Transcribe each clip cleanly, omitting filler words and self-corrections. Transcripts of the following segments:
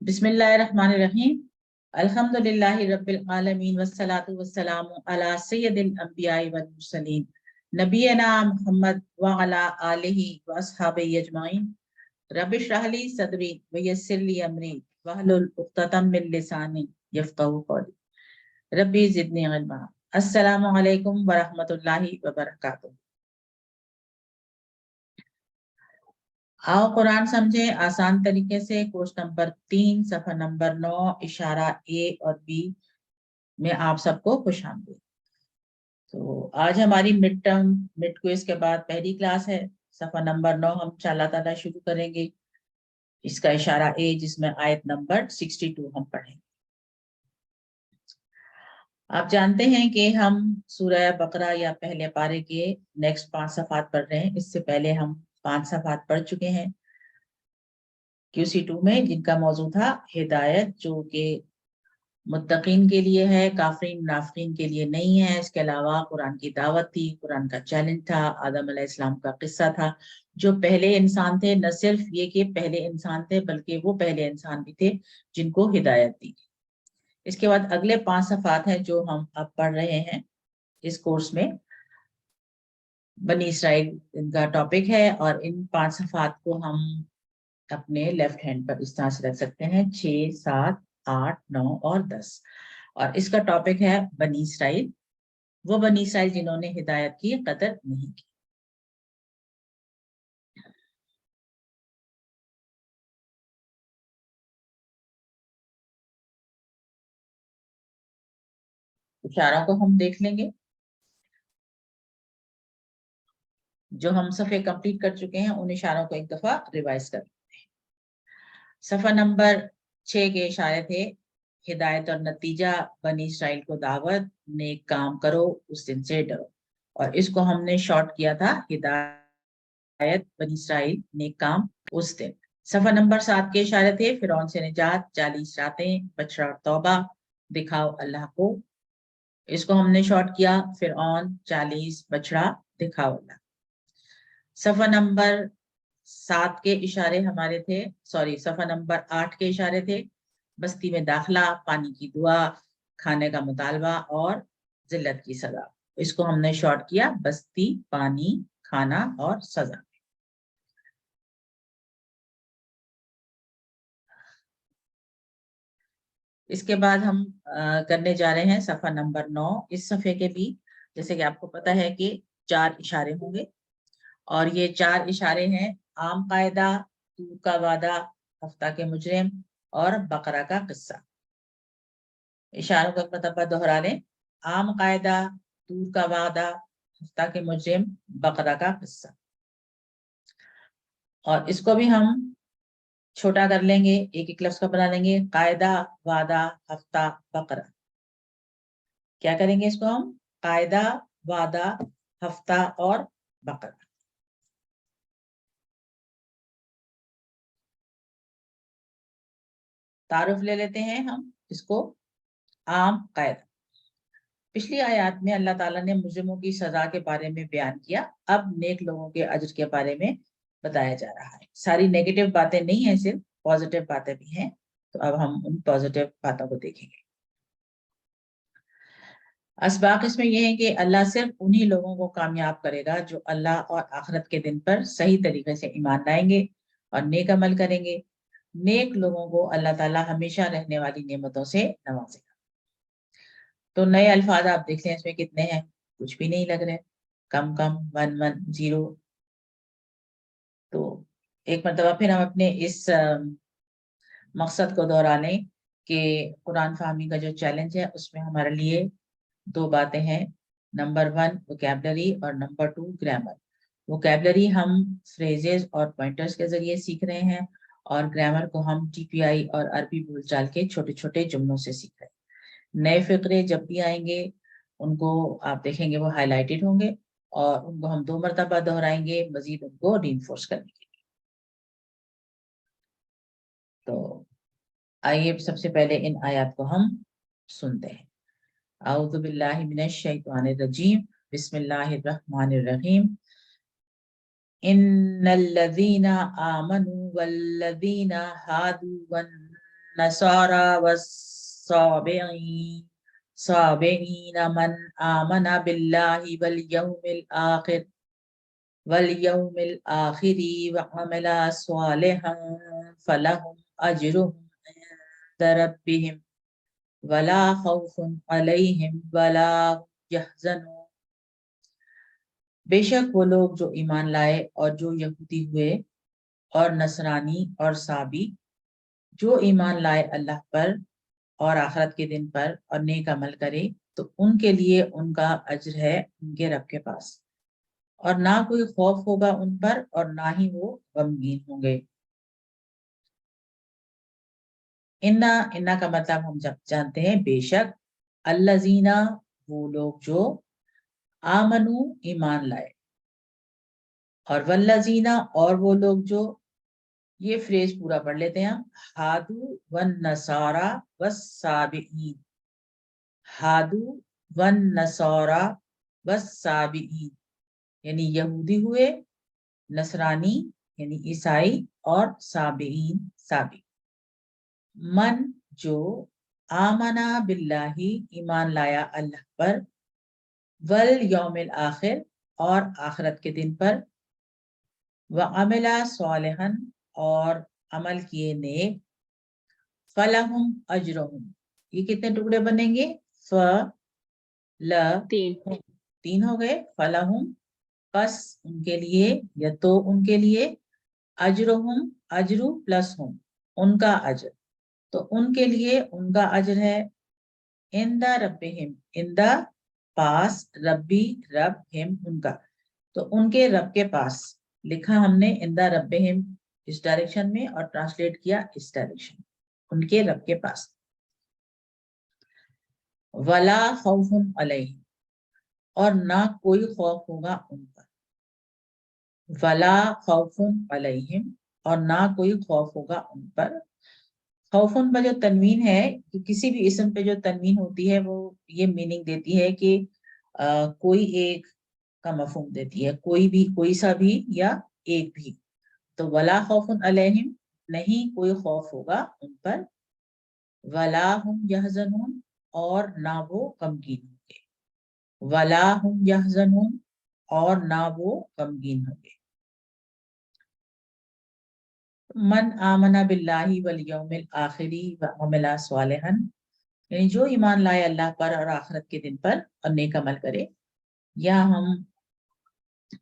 बिस्मिल्लाहिर्रहमानिर्रहीम। अल्हम्दुलिल्लाहि रब्बिल आलमीन वस्सलातु वस्सलामु अला सय्यिदिल अंबिया'i वल मुरसलीन नबीना मुहम्मद व अला आलिहि व अस्हाबिहि अजमाइन। रब्बिश इश्रह ली सदरी व यस्सिर ली अमरी वहलुल उक़्दतम मिन लिसानी यफ्क़हू क़ौली। रब्बी ज़िदनी इल्मा। अस्सलामु अलैकुम व रहमतुल्लाहि व बरकातुहू। आओ कुरान समझे आसान तरीके से। कोर्स नंबर 3 सफा नंबर 9 इशारा ए और बी में आप सबको खुशामदीद। तो आज हमारी मिड क्विज के बाद पहली क्लास है। सफा नंबर 9 हम इंशाअल्लाह ताला शुरू करेंगे। इसका इशारा ए जिसमें आयत नंबर 62 हम पढ़ेंगे। आप जानते हैं कि हम सूरह बकरा या पहले पारे के नेक्स्ट 5 सफात पढ़ रहे हैं। इससे पहले हम 5 सफात पढ़ चुके हैं QC2 में, जिनका मौजू था हिदायत, जो कि मुत्तकीन के लिए है, काफिरीन मुनाफिकीन के लिए नहीं है। इसके अलावा कुरान की दावत थी, कुरान का चैलेंज था, आदम अलैहिस्सलाम का किस्सा था, जो पहले इंसान थे। न सिर्फ ये कि पहले इंसान थे, बल्कि वो पहले इंसान भी थे जिनको हिदायत दी। इसके बाद अगले 5 सफात हैं जो हम अब पढ़ रहे हैं इस कोर्स में। बनी इसराइल इनका टॉपिक है और इन 5 सफात को हम अपने लेफ्ट हैंड पर इस तरह से रख सकते हैं 6, 7, 8, 9 और 10। और इसका टॉपिक है बनी इसराइल, वो बनी इसराइल जिन्होंने हिदायत की कदर नहीं की। इशारों को हम देख लेंगे। जो हम सफे कंप्लीट कर चुके हैं उन इशारों को एक दफा रिवाइज कर लेते हैं। सफा नंबर 6 के इशारे थे हिदायत और नतीजा, बनी इसराइल को दावत, नेक काम करो, उस दिन से डरो। और इसको हमने शॉर्ट किया था हिदायत, बनी इसराइल, नेक काम, उस दिन। सफा नंबर 7 के इशारे थे फिरौन से निजात, 40 रातें, बछड़ा और तौबा, दिखाओ अल्लाह को। इसको हमने शॉर्ट किया फिरौन, 40, बछड़ा, दिखाओ अल्लाह। सफा नंबर 7 के इशारे हमारे थे, सफा नंबर 8 के इशारे थे बस्ती में दाखला, पानी की दुआ, खाने का मुतालबा और जिल्लत की सजा। इसको हमने शॉर्ट किया बस्ती, पानी, खाना और सजा। इसके बाद हम करने जा रहे हैं सफा नंबर 9। इस सफे के भी जैसे कि आपको पता है कि 4 इशारे होंगे और ये 4 इशारे हैं आम कायदा, तूर का वादा, हफ्ता के मुजरिम और बकरा का किस्सा। इशारों का मतबा दोहरा लें। आम कायदा, तूर का वादा, हफ्ता के मुजरिम, बकरा का किस्सा। और इसको भी हम छोटा कर लेंगे, एक एक लफ्ज का बना लेंगे। कायदा, वादा, हफ्ता, बकरा। क्या करेंगे इसको हम? कायदा, वादा, हफ्ता और बकरा। तारुफ ले लेते हैं हम इसको। आम कायदा। पिछली आयत में अल्लाह ताला ने मुजरिमों की सजा के बारे में बयान किया, अब नेक लोगों के अज्र के बारे में बताया जा रहा है। सारी नेगेटिव बातें नहीं है, सिर्फ पॉजिटिव बातें भी हैं। तो अब हम उन पॉजिटिव बातों को देखेंगे। असबाक इसमें यह है कि अल्लाह सिर्फ उन्हीं लोगों को कामयाब करेगा जो अल्लाह और आखिरत के दिन पर सही तरीके से ईमान लाएंगे और नेक अमल करेंगे। नेक लोगों को अल्लाह ताला हमेशा रहने वाली नेमतों से नवाजेगा। तो नए अल्फाज आप देख लें, इसमें कितने हैं? कुछ भी नहीं लग रहे, कम कम, 1 1 0। तो एक मरतबा फिर हम अपने इस मकसद को दोहरा लें कि कुरान फहमी का जो चैलेंज है उसमें हमारे लिए 2 बातें हैं। नंबर 1 वोकैबुलरी और नंबर 2 ग्रामर। वोकैबुलरी हम फ्रेजेस और पॉइंटर्स के जरिए सीख रहे हैं और ग्रामर को हम TPI और अरबी बोलचाल के छोटे छोटे जुमलों से सीख रहे हैं। नए फिक्रे जब भी आएंगे उनको आप देखेंगे वो हाईलाइटेड होंगे और उनको हम 2 मरतबा दोहराएंगे मजीद उनको रीइंफोर्स करने के लिए। तो आइए सबसे पहले इन आयत को हम सुनते हैं। औज़ु बिल्लाहि मिनश शैतानिर रजीम, बिस्मिल्लाहिर रहमानिर रहीम। इन्नल्लज़ीना आमनू वल्लज़ीना हादू वन नसारा साबिईन मन आमना बिल्लाहि वल यौमिल आखिरी व अमला सालिहन फलहुम अजरुहुम इंदा रब्बिहिम वला खौफुन अलैहिम वला यहज़नून। बेशक वो लोग जो ईमान लाए और जो यहूदी हुए और नसरानी और साबी, जो ईमान लाए अल्लाह पर और आखिरत के दिन पर और नेक अमल करे, तो उनके लिए उनका अज्र है उनके रब के पास, और ना कोई खौफ होगा उन पर और ना ही वो गमगीन होंगे। इन्ना इन्ना का मतलब हम जब जानते हैं बेशक, अल्लज़ीना वो लोग जो आमनु ईमान लाए, और वल्लज़ीना और वो लोग जो, ये फ्रेज पूरा पढ़ लेते हैं हम, हादू वन नसारा वस्साबिईन, हादू वन नसारा वस्साबिईन, यानी यहूदी हुए, नसरानी यानी ईसाई, और साबिईन साबी। मन जो आमना बिल्लाही ईमान लाया अल्लाह पर, वल यौमिल आखिर और आखिरत के दिन पर, व अमिला सालिहन और अमल किए नेक, फलहुम अजरुहुम, ये कितने टुकड़े बनेंगे? फ ल तीन हो गए, फलहुम बस उनके लिए या तो उनके लिए, अजरुहुम अजरु प्लस हुम उनका अजर, तो उनके लिए उनका अजर है, इंदा रब्बिहिम इंदा पास, रब्बी रब, हिम उनका, तो उनके रब के पास। लिखा हमने इंदा रब्बिहिम इस डायरेक्शन में और ट्रांसलेट किया इस डायरेक्शन, उनके रब के पास। वला खौफुन अलैहिम, और ना कोई खौफ होगा उन पर, वला खौफुन अलैहिम, और ना कोई खौफ होगा उन पर। खौफुन पर जो तनवीन है, कि किसी भी इसम पे जो तनवीन होती है वो ये मीनिंग देती है कि कोई एक का मफहूम देती है, कोई भी, कोई सा भी या एक भी। तो वला खौफुन अलैहिम, नहीं कोई खौफ होगा उन पर, वला हुम यहज़नून, और ना वो गमगीन होंगे, वला हुम यहज़नून, और ना वो गमगीन होंगे। मन आमना बिल्लाहि वल यौमिल आखिरी व अमिला सालिहन, यानी जो ईमान लाए अल्लाह पर और आखिरत के दिन पर और नेक अमल करे। या हम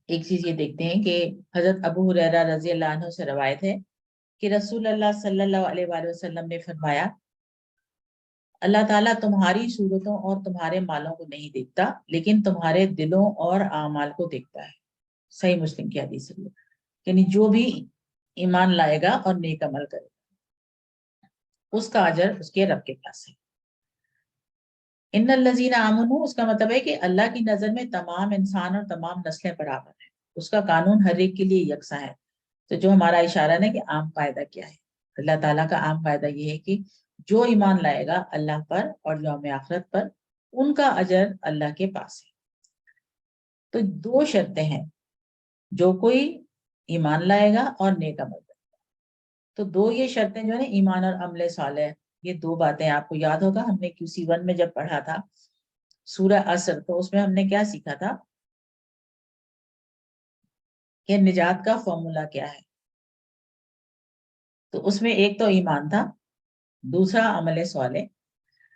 एक चीज ये देखते हैं कि हजरत अबू हुरैरा रजी अल्लाह अन्हु से रवायत है कि रसूल अल्लाह सल्लल्लाहु अलैहि वसल्लम ने फरमाया, अल्लाह ताला तुम्हारी सूरतों और तुम्हारे मालों को नहीं देखता, लेकिन तुम्हारे दिलों और आमाल को देखता है। सही मुस्लिम की हदीस है। यानी जो भी ईमान लाएगा और नेक अमल करेगा, उसका अजर उसके रब के पास है। इन्नल लज़ीना आमनू, उसका मतलब है कि अल्लाह की नजर में तमाम इंसान और तमाम नस्लें बराबर हैं, उसका कानून हर एक के लिए यकसा है। तो जो हमारा इशारा है कि आम कायदा क्या है, अल्लाह ताला का आम कायदा ये है कि जो ईमान लाएगा अल्लाह पर और यौम आखिरत पर, उनका अजर अल्लाह के पास है। तो दो शर्तें हैं, जो कोई ईमान लाएगा और नेक अमल करेगा। तो दो ये शर्तें जो है, ईमान और अमले सालेह, ये दो बातें आपको याद होगा, हमने QC1 में जब पढ़ा था सूरह असर, तो उसमें हमने क्या सीखा था कि निजात का फॉर्मूला क्या है। तो उसमें एक तो ईमान था, दूसरा अमल सालेह,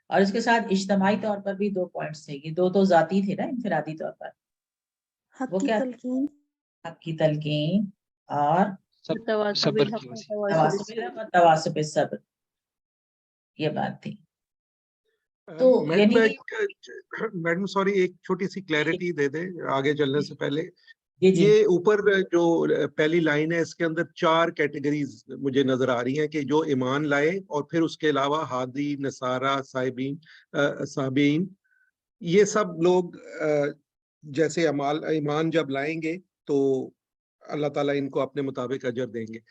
और इसके साथ इज्तिमाई तौर पर भी दो पॉइंट्स थे। ये दो तो जाती थे ना, इनफिरादी तौर पर। वो क्या? हक की तलकीन और तवासुब सब्र, ये बात थी। तो मैडम सॉरी, एक छोटी सी क्लैरिटी दे दे आगे चलने से पहले। जी जी। ये ऊपर जो पहली लाइन है, इसके अंदर 4 कैटेगरीज मुझे नजर आ रही हैं कि जो ईमान लाए और फिर उसके अलावा हादी, नसारा, साबीन, ये सब लोग जैसे ईमान जब लाएंगे तो अल्लाह ताला इनको अपने मुताबिक अजर देंगे।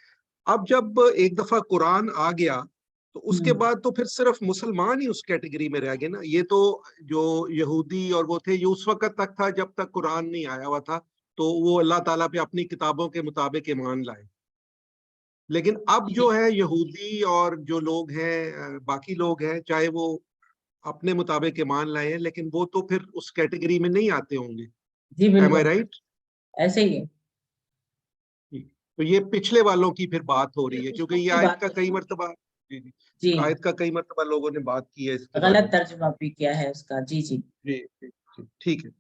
अब जब एक दफा कुरान आ गया तो उसके बाद तो फिर सिर्फ मुसलमान ही उस कैटेगरी में रह गए ना। ये तो जो यहूदी और वो थे, ये उस वक्त तक था जब तक कुरान नहीं आया हुआ था, तो वो अल्लाह ताला पे अपनी किताबों के मुताबिक ईमान लाए। لیکن اب جو ہے یہودی اور جو لوگ ہیں باقی لوگ ہیں چاہے وہ اپنے مطابق ایمان لائے ہیں لیکن وہ تو پھر اس کیٹیگری میں نہیں آتے ہوں گے. جی Am I بالکل right? ایسے ہی ہے. تو یہ پچھلے والوں کی پھر بات ہو رہی ہے کیونکہ یہ آیت کا کئی مرتبہ جی جی جی آیت کا کئی مرتبہ لوگوں نے بات کی ہے اس کے بارے غلط میں. ترجمہ بھی کیا ہے اس کا. جی جی جی جی جی ٹھیک ہے.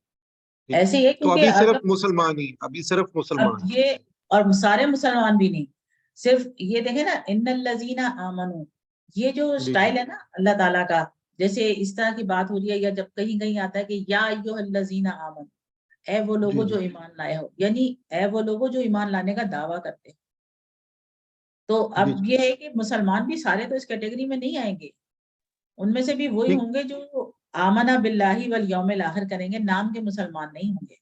ایسے ہی ہے تو کیونکہ ابھی صرف اگر مسلمان ہی ابھی صرف اب مسلمان. یہ اور سارے مسلمان بھی نہیں, صرف یہ دیکھیں نا ان الذین آمنو, یہ جو جی سٹائل ہے نا اللہ تعالیٰ کا, جیسے اس طرح کی بات ہو رہی ہے یا جب کہیں کہیں آتا ہے کہ یا ایھا الذین آمنو, اے وہ لوگوں جی جو ایمان لائے ہو, یعنی اے وہ لوگوں جو ایمان لانے کا دعویٰ کرتے ہیں. تو اب جی یہ ہے کہ مسلمان بھی سارے تو اس کیٹیگری میں نہیں آئیں گے, ان میں سے بھی وہی ٹھیک ہوں گے جو آمنہ باللہ والیوم الاخر کریں گے, نام کے مسلمان نہیں ہوں گے.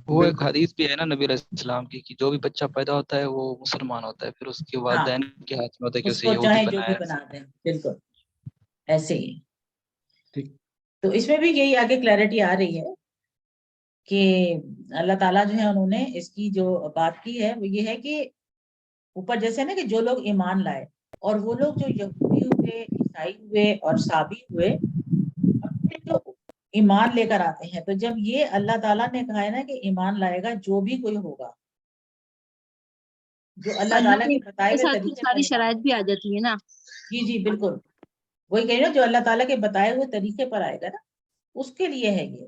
وہ ایک بالکل حدیث بھی ہے نا نبی علیہ السلام کی کہ جو بھی بچہ پیدا ہوتا ہے وہ مسلمان ہوتا ہے, پھر اس کے ہاں والدین کے ہاتھ میں ہوتا ہے کہ اس اسے کو یہودی چاہے جو بھی بنایا. بنا دیں, بالکل ایسے ہی. ٹھیک. تو اس میں بھی یہی آگے کلیئرٹی آ رہی ہے کہ اللہ تعالیٰ جو ہے انہوں نے اس کی جو بات کی ہے وہ یہ ہے کہ اوپر جیسے نا کہ جو لوگ ایمان لائے, اور وہ لوگ جو یہودی ہوئے, عیسائی ہوئے اور صابی ہوئے, اور پھر جو ایمان لے کر آتے ہیں, تو جب یہ اللہ تعالیٰ نے کہا ہے نا کہ ایمان لائے گا جو بھی کوئی ہوگا جو اللہ تعالیٰ کے بتائے ہوئے ساتھ طریقے پر ساری ایمان. شرائط بھی آ جاتی ہے نا. جی جی بالکل وہی کہہ رہے ہو, جو اللہ تعالیٰ کے بتائے ہوئے طریقے پر آئے گا نا اس کے لیے ہے یہ.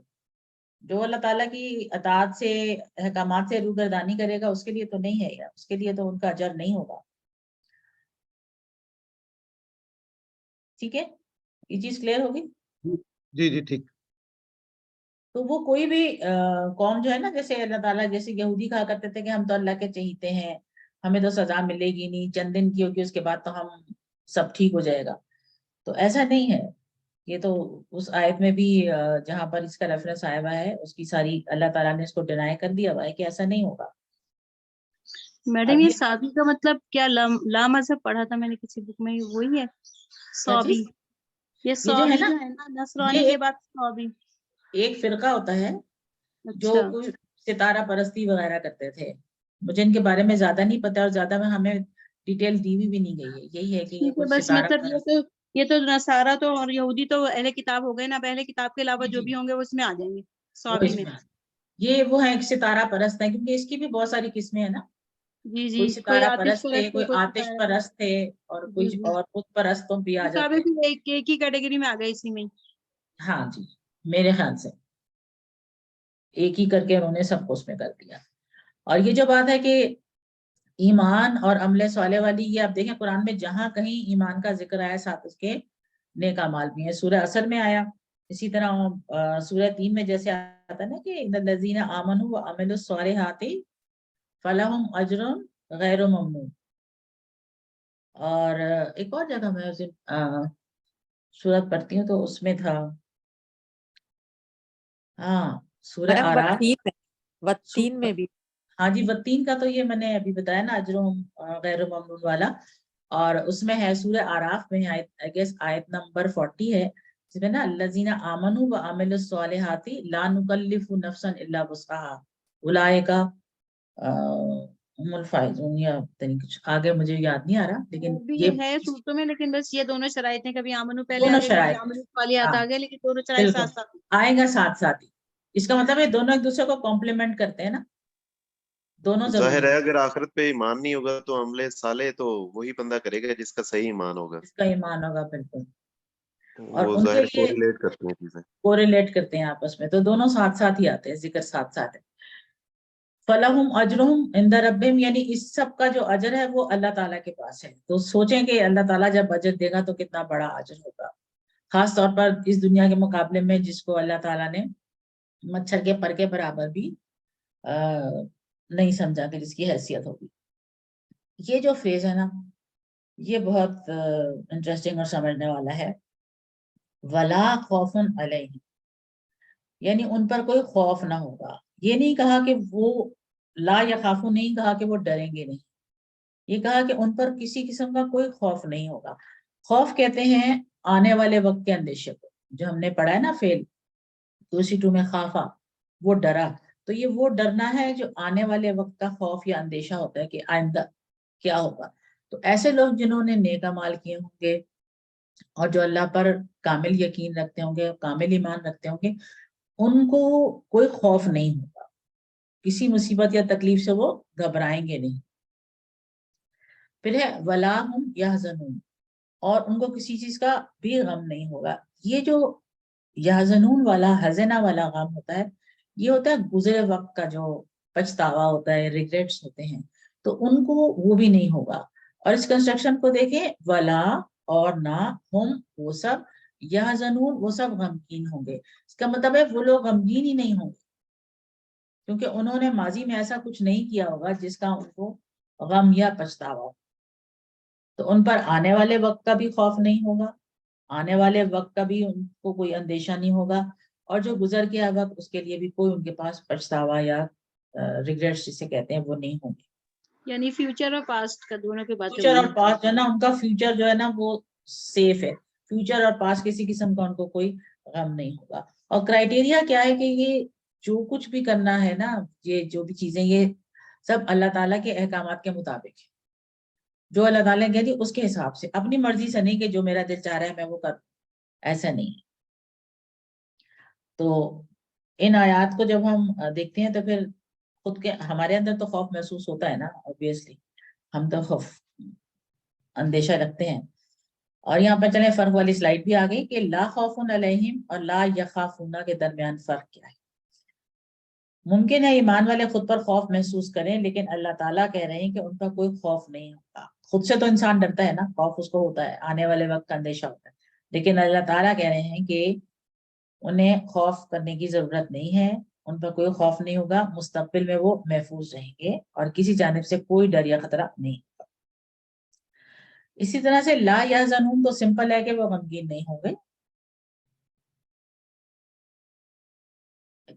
جو اللہ تعالیٰ کی اطاعت سے احکامات سے روگردانی کرے گا اس کے لیے تو نہیں ہے یار, اس کے لیے تو ان کا اجر نہیں ہوگا. ٹھیک ہے, یہ چیز کلیئر ہوگی. جی جی ٹھیک. تو وہ کوئی بھی قوم جو ہے نا, جیسے اللہ تعالیٰ جیسے یہودی کہا کرتے تھے کہ ہم تو اللہ کے چہیتے ہیں, ہمیں تو سزا ملے گی نہیں, چند دن کی ہوگی اس کے بعد تو ہم سب ٹھیک ہو جائے گا. تو ایسا نہیں ہے. یہ تو اس آیت میں بھی جہاں پر اس کا ریفرنس آیا ہوا ہے اس کی ساری اللہ تعالیٰ نے اس کو ڈینائی کر دیا ہوا ہے کہ ایسا نہیں ہوگا. میڈم اب یہ یہ صابی کا مطلب کیا؟ لا مذہب پڑھا تھا میں نے کسی بک میں, وہی ہے کیا صابی؟ چیز یہ یہ جو ہے صابی نا, جو ہے نا یہ نصرانی کے بعد صابی. ایک فرقہ ہوتا ہے جو اچھا کوئی ستارہ پرستی وغیرہ کرتے تھے. مجھے ان کے بارے میں زیادہ نہیں پتا اور زیادہ میں ہمیں ڈیٹیل دی بھی نہیں گئی ہے. یہی ہے کہ یہ ٹھیک ہے, کچھ بس ستارہ مطلب پرست. یہ تو نصارہ تو اور یہودی تو اہل کتاب ہو گئے نا, اب اہل کتاب کے علاوہ جی جو جی بھی ہوں گے وہ اس میں آ جائیں گے وہ صابی اس میں. میں یہ وہ ہے ایک ستارہ پرست ہے, کیونکہ اس کی بھی بہت ساری قسمیں ہیں نا. جی جی, کوئی کوئی ستارہ آتش پرست تھے, پرست ہے, کوئی کوئی آتش ستارہ پرست. پرست تھے, اور جی کچھ جی, اور بت پرستوں بھی آ تو جاتے صابی ہیں. بھی ایک ہی کیٹیگری میں آ گئے اسی میں. ہاں جی میرے خیال سے ایک ہی کر کے انہوں نے سب کو اس میں کر دیا. اور یہ جو بات ہے کہ ایمان اور عمل صالح والی, یہ آپ دیکھیں قرآن میں جہاں کہیں ایمان کا ذکر آیا ساتھ اس کے نیک اعمال بھی ہیں. سورہ عصر میں آیا, اسی طرح سورہ 3 میں جیسے آتا ہے نا کہ ان الذین آمنوا وعملوا الصالحات فلہم اجر غیر ممنون. اور ایک اور جگہ میں سورت پڑھتی ہوں تو اس میں تھا, ہاں سورہ میڈم آراف. وتین میں بھی. ہاں جی وتین کا تو یہ میں نے ابھی بتایا نا اجرہم غیر ممنون والا. اور اس میں ہے سورہ آراف میں آیت نمبر 40 ہے, جس میں نا الذین آمنوا وعملوا الصالحات لا نکلف نفسا الا وسعها اولئک هم الفائزون, یا کچھ آگے مجھے یاد نہیں آ رہا, لیکن بھی یہ ہے صورتوں میں, لیکن بس یہ دونوں شرائط ہیں, کبھی آمنو پہلے دونوں آ گئے, کبھی شرائط آمنو صالحات ہاں آ گئے, لیکن دونوں شرائط بالکل ساتھ ساتھ. آئے گا ساتھ ساتھ ہی. اس کا مطلب ہے دونوں ایک دوسرے کو کمپلیمنٹ کرتے ہیں نا, دونوں ضروری ظاہر ہے ہے. اگر آخرت پہ ایمان نہیں ہوگا تو عمل صالح تو وہی بندہ کرے گا جس کا صحیح ایمان ہوگا. اس کا ایمان ہوگا بالکل, اور وہ ان کے ظاہر کو لیے ریلیٹ کرتے ہیں چیزیں. کو ریلیٹ کرتے ہیں آپس میں, تو دونوں ساتھ ساتھ ہی آتے ہیں, ذکر ساتھ ساتھ ہے. فلہم اجرہم عند ربہم, یعنی اس سب کا جو اجر ہے وہ اللہ تعالیٰ کے پاس ہے. تو سوچیں کہ اللہ تعالیٰ جب اجر دے گا تو کتنا بڑا اجر ہوگا, خاص طور پر اس دنیا کے مقابلے میں جس کو اللہ تعالیٰ نے مچھر کے پر کے برابر بھی نہیں سمجھا کہ جس کی حیثیت ہوگی. یہ جو فیز ہے نا یہ بہت انٹرسٹنگ اور سمجھنے والا ہے. ولا خوف علیہم, یعنی ان پر کوئی خوف نہ ہوگا. یہ نہیں کہا کہ وہ لا یخافون, نہیں کہا کہ وہ ڈریں گے نہیں, یہ کہا کہ ان پر کسی قسم کا کوئی خوف نہیں ہوگا. خوف کہتے ہیں آنے والے وقت کے اندیشے کو, جو ہم نے پڑھا ہے نا فعل 2C2 میں خافا, وہ ڈرا. تو یہ وہ ڈرنا ہے جو آنے والے وقت کا خوف یا اندیشہ ہوتا ہے کہ آئندہ کیا ہوگا. تو ایسے لوگ جنہوں نے نیک اعمال کیے ہوں گے اور جو اللہ پر کامل یقین رکھتے ہوں گے، کامل ایمان رکھتے ہوں گے، ان کو کوئی خوف نہیں ہوگا، کسی مصیبت یا تکلیف سے وہ گھبرائیں گے نہیں۔ پھر ہے ولا ہم یحزنون، اور ان کو کسی چیز کا بھی غم نہیں ہوگا۔ یہ جو یحزنون والا، حزنہ والا غم ہوتا ہے، یہ ہوتا ہے گزرے وقت کا جو پچھتاوا ہوتا ہے، ریگریٹس ہوتے ہیں، تو ان کو وہ بھی نہیں ہوگا۔ اور اس کنسٹرکشن کو دیکھیں، ولا اور نہ، ہم وہ سب، یحزنون وہ سب غمگین ہوں گے۔ اس کا مطلب ہے وہ لوگ غمگین ہی نہیں ہوں گے، کیونکہ انہوں نے ماضی میں ایسا کچھ نہیں کیا ہوگا جس کا ان کو غم یا پچھتاوا ہو۔ تو ان پر آنے والے وقت کا بھی خوف نہیں ہوگا، آنے والے وقت کا بھی ان کو کوئی اندیشہ نہیں ہوگا، اور جو گزر گیا وقت اس کے لیے بھی کوئی ان کے پاس پچھتاوا یا ریگریٹس جسے کہتے ہیں وہ نہیں ہوں گے۔ یعنی فیوچر اور پاسٹ کا دونوں کی باتیں فیوچر اور ہوئی۔ پاسٹ جو ہے نا، ان کا فیوچر جو ہے نا وہ سیف ہے، فیوچر اور پاسٹ کسی قسم کا ان کو کوئی غم نہیں ہوگا۔ اور کرائٹیریا کیا ہے کہ یہ جو کچھ بھی کرنا ہے نا، یہ جو بھی چیزیں، یہ سب اللہ تعالیٰ کے احکامات کے مطابق ہے۔ جو اللہ تعالیٰ نے کہہ دی اس کے حساب سے، اپنی مرضی سے نہیں کہ جو میرا دل چاہ رہا ہے میں وہ کروں، ایسا نہیں ہے۔ تو ان آیات کو جب ہم دیکھتے ہیں تو پھر خود کے ہمارے اندر تو خوف محسوس ہوتا ہے نا، obviously ہم تو خوف اندیشہ رکھتے ہیں۔ اور یہاں پر چلیں فرق والی سلائڈ بھی آ گئی کہ لا خوف علیہم اور لا یخافون کے درمیان فرق کیا ہے۔ ممکن ہے ایمان والے خود پر خوف محسوس کریں، لیکن اللہ تعالیٰ کہہ رہے ہیں کہ ان کا کوئی خوف نہیں ہوتا۔ خود سے تو انسان ڈرتا ہے نا، خوف اس کو ہوتا ہے، آنے والے وقت کا اندیشہ ہوتا ہے، لیکن اللہ تعالیٰ کہہ رہے ہیں کہ انہیں خوف کرنے کی ضرورت نہیں ہے، ان پر کوئی خوف نہیں ہوگا، مستقبل میں وہ محفوظ رہیں گے اور کسی جانب سے کوئی ڈر یا خطرہ نہیں ہوگا۔ اسی طرح سے لا یحزنون تو سمپل ہے کہ وہ غمگین نہیں ہوں گے،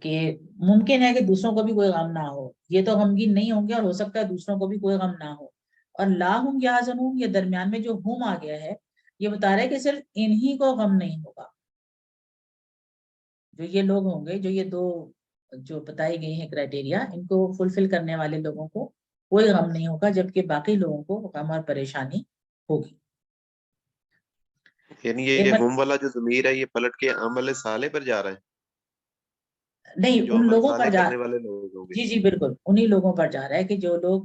کہ ممکن ہے کہ دوسروں کو بھی کوئی غم نہ ہو، یہ تو غمگین نہیں ہوں گے، اور ہو سکتا ہے دوسروں کو بھی کوئی غم نہ ہو۔ اور لا ہم یحزنون، یہ درمیان میں جو ہم آ گیا ہے، یہ بتا رہا ہے کہ صرف انہی کو غم نہیں ہوگا، جو یہ لوگ ہوں گے، جو یہ دو جو بتائی گئی ہیں کرائٹیریا، ان کو فلفل کرنے والے لوگوں کو کوئی غم نہیں ہوگا، جبکہ باقی لوگوں کو غم اور پریشانی ہوگی۔ یعنی ایک یہ بار ہم والا جو ضمیر ہے یہ پلٹ کے عمل صالح پر جا رہا ہے، نہیں، جو ان عمل لوگوں صالح پر جا، کرنے والے لوگ ہوں گے۔ جی جی بالکل انہی لوگوں پر جا رہا ہے کہ جو لوگ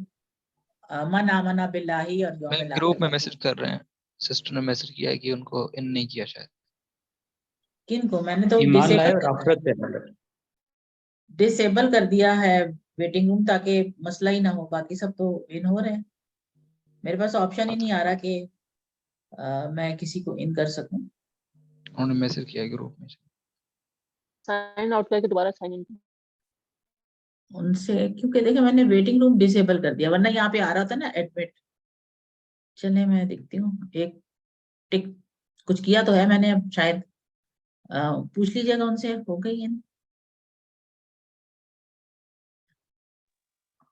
من آمنا باللہ اور یوم میں الآخر گروپ میں میسج کر رہے ہیں، سسٹر نے میسج کیا ہے کہ ان کو ان نہیں کیا شاید۔ کن کو؟ میں نے تو ایمان لائے اور آخرت پہ عمل کرے۔ ڈسیبل کر دیا ہے ویٹنگ روم، تاکہ مسئلہ ہی نہ ہو، باقی سب تو ان ہو رہے ہیں۔ میرے پاس آپشن ہی نہیں آ رہا کہ میں کسی کو ان کر سکوں۔ انہوں نے میسج کیا ہے گروپ میں۔ سائن آؤٹ کر کے دوبارہ سائن ان۔ ان سے کیونکہ دیکھیں میں نے ویٹنگ روم ڈسیبل کر دیا، ورنہ یہاں پہ آ رہا تھا نا ایڈمٹ۔ چلے میں دیکھتی ہوں، ایک ٹک کچھ کیا تو ہے میں نے، اب شاید پوچھ لیجیے گا ان سے، ہو گئی ہے نا،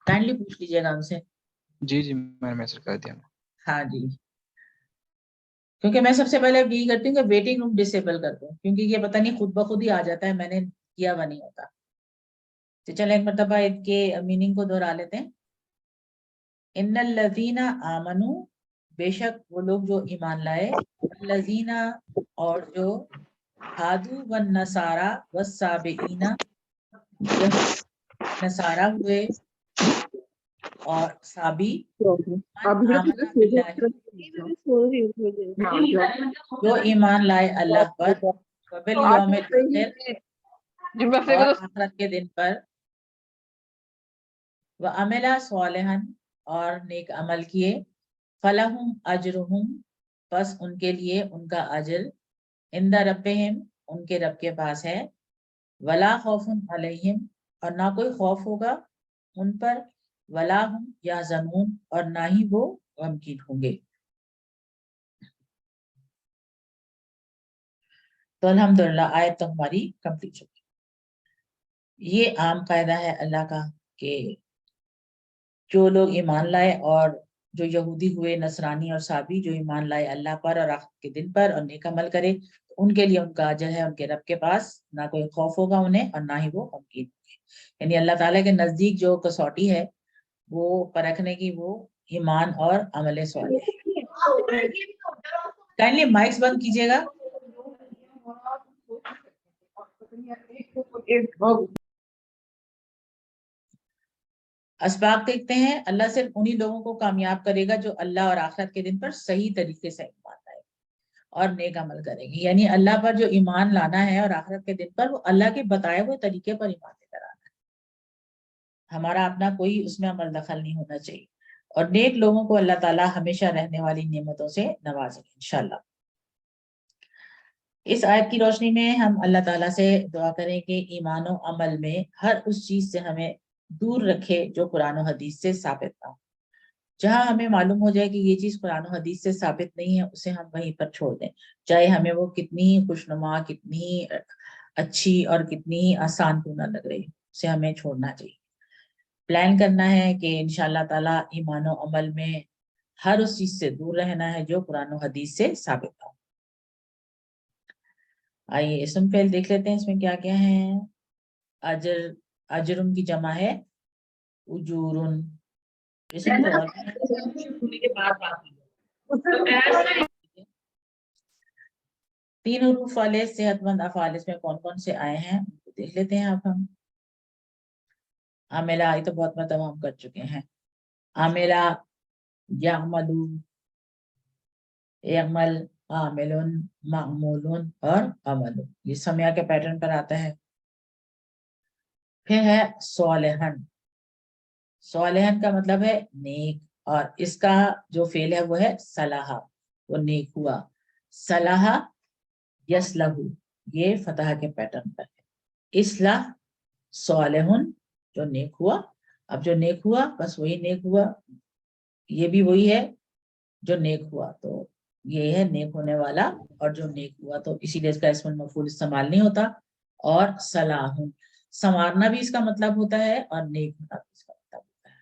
کائنڈلی پوچھ لیجیے گا ان سے۔ جی جی میں نے میسج کر دیا۔ ہاں جی، کیونکہ میں سب سے پہلے یہی کرتی ہوں کہ ویٹنگ روم ڈسیبل کر دوں، کیونکہ یہ پتہ نہیں خود بخود ہی آ جاتا ہے، میں نے کیا ہوا نہیں ہوتا۔ تو چلیں ایک مرتبہ اس کے میننگ کو دہرا لیتے ہیں۔ ان الذین آمنوا، بے شک وہ لوگ جو ایمان لائے، الذین اور جو ہادو والنصارى والسابئین، نصارہ ہوئے اور سابی، من آمن باللہ، جو ایمان لائے اللہ پر، وبالیوم الاخر اور آخرت کے دن پر، وعمل صالحا اور نیک عمل کیے، فلہم اجرہم پس ان کے لیے ان کا اجر، عند ربہم ان کے رب کے پاس ہے، ولا خوف علیہم اور نہ کوئی خوف ہوگا ان پر، ولا ہم یحزنون اور نہ ہی وہ غمگین ہوں گے۔ تو الحمدللہ آیت تو ہماری کمپلیٹ ہو گئی۔ یہ عام قاعدہ ہے اللہ کا کہ جو لوگ ایمان لائے اور جو یہودی ہوئے، نصرانی اور صابی، جو ایمان لائے اللہ پر اور آخرت کے دن پر اور نیک عمل کرے، ان کے لیے ان کا اجر ہے ان کے رب کے پاس، نہ کوئی خوف ہوگا انہیں اور نہ ہی وہ غمگین ہوں گے۔ یعنی اللہ تعالیٰ کے نزدیک جو کسوٹی ہے وہ پرکھنے کی، وہ ईमान और अमल सालेह। काइंडली माइक्स बंद कीजिएगा। अस्बाक देखते हैं, अल्लाह सिर्फ उन्हीं लोगों को कामयाब करेगा जो अल्लाह और आखिरत के दिन पर सही तरीके से ईमान लाए और नेक अमल करेंगे। यानी अल्लाह पर जो ईमान लाना है और आखिरत के दिन पर, वो अल्लाह के बताए हुए तरीके पर ईमान लेकर आना है, हमारा अपना कोई उसमें अमल दखल नहीं होना चाहिए। और नेक लोगों को अल्लाह ताला हमेशा रहने वाली नेमतों से नवाजेंगे इंशाल्लाह। इस आयत की रोशनी में हम अल्लाह ताला से दुआ करें कि ईमान और अमल में हर उस चीज से हमें दूर रखे जो कुरान और हदीस से साबित ना हो। जहां हमें मालूम हो जाए कि ये चीज कुरान और हदीस से साबित नहीं है, उसे हम वहीं पर छोड़ दें, चाहे हमें वो कितनी ही खुशनुमा, कितनी ही अच्छी और कितनी ही आसान क्यों ना लग रही, उसे हमें छोड़ना चाहिए। प्लान करना है कि इंशाअल्लाह ताला ईमान और अमल में हर उस चीज से दूर रहना है जो कुरान और हदीस से साबित हो। आइए इसम फेल देख लेते हैं, इसमें क्या क्या है। अजर, अजरुन की जमा है उजूरुन। इसमें तो तीन हरूफ वाले सेहतमंद अफाल इसमें कौन कौन से आए हैं उनको देख लेते हैं अब हम। आमेला आई तो बहुत मतलब हम कर चुके हैं। आमेला, यामलू, यमल, आमिलुन, मामूलुन और अमलुन, ये समया के पैटर्न पर आता है। फिर है सोलेहन। सोलेहन का मतलब है नेक, और इसका जो फेल है वो है सलाहा, वो नेक हुआ। सलाहा यसलहू, ये फतह के पैटर्न पर है। इस्लाह सोलेहुन, जो नेक हुआ। अब जो नेक हुआ बस वही नेक हुआ, ये भी वही है जो नेक हुआ, तो ये है नेक होने वाला और जो नेक हुआ, तो इसीलिए इसका इस्मुल मफूल इस्तेमाल नहीं होता। और सलाहुन, संवारना भी इसका मतलब होता है और नेक होना भी इसका मतलब होता है।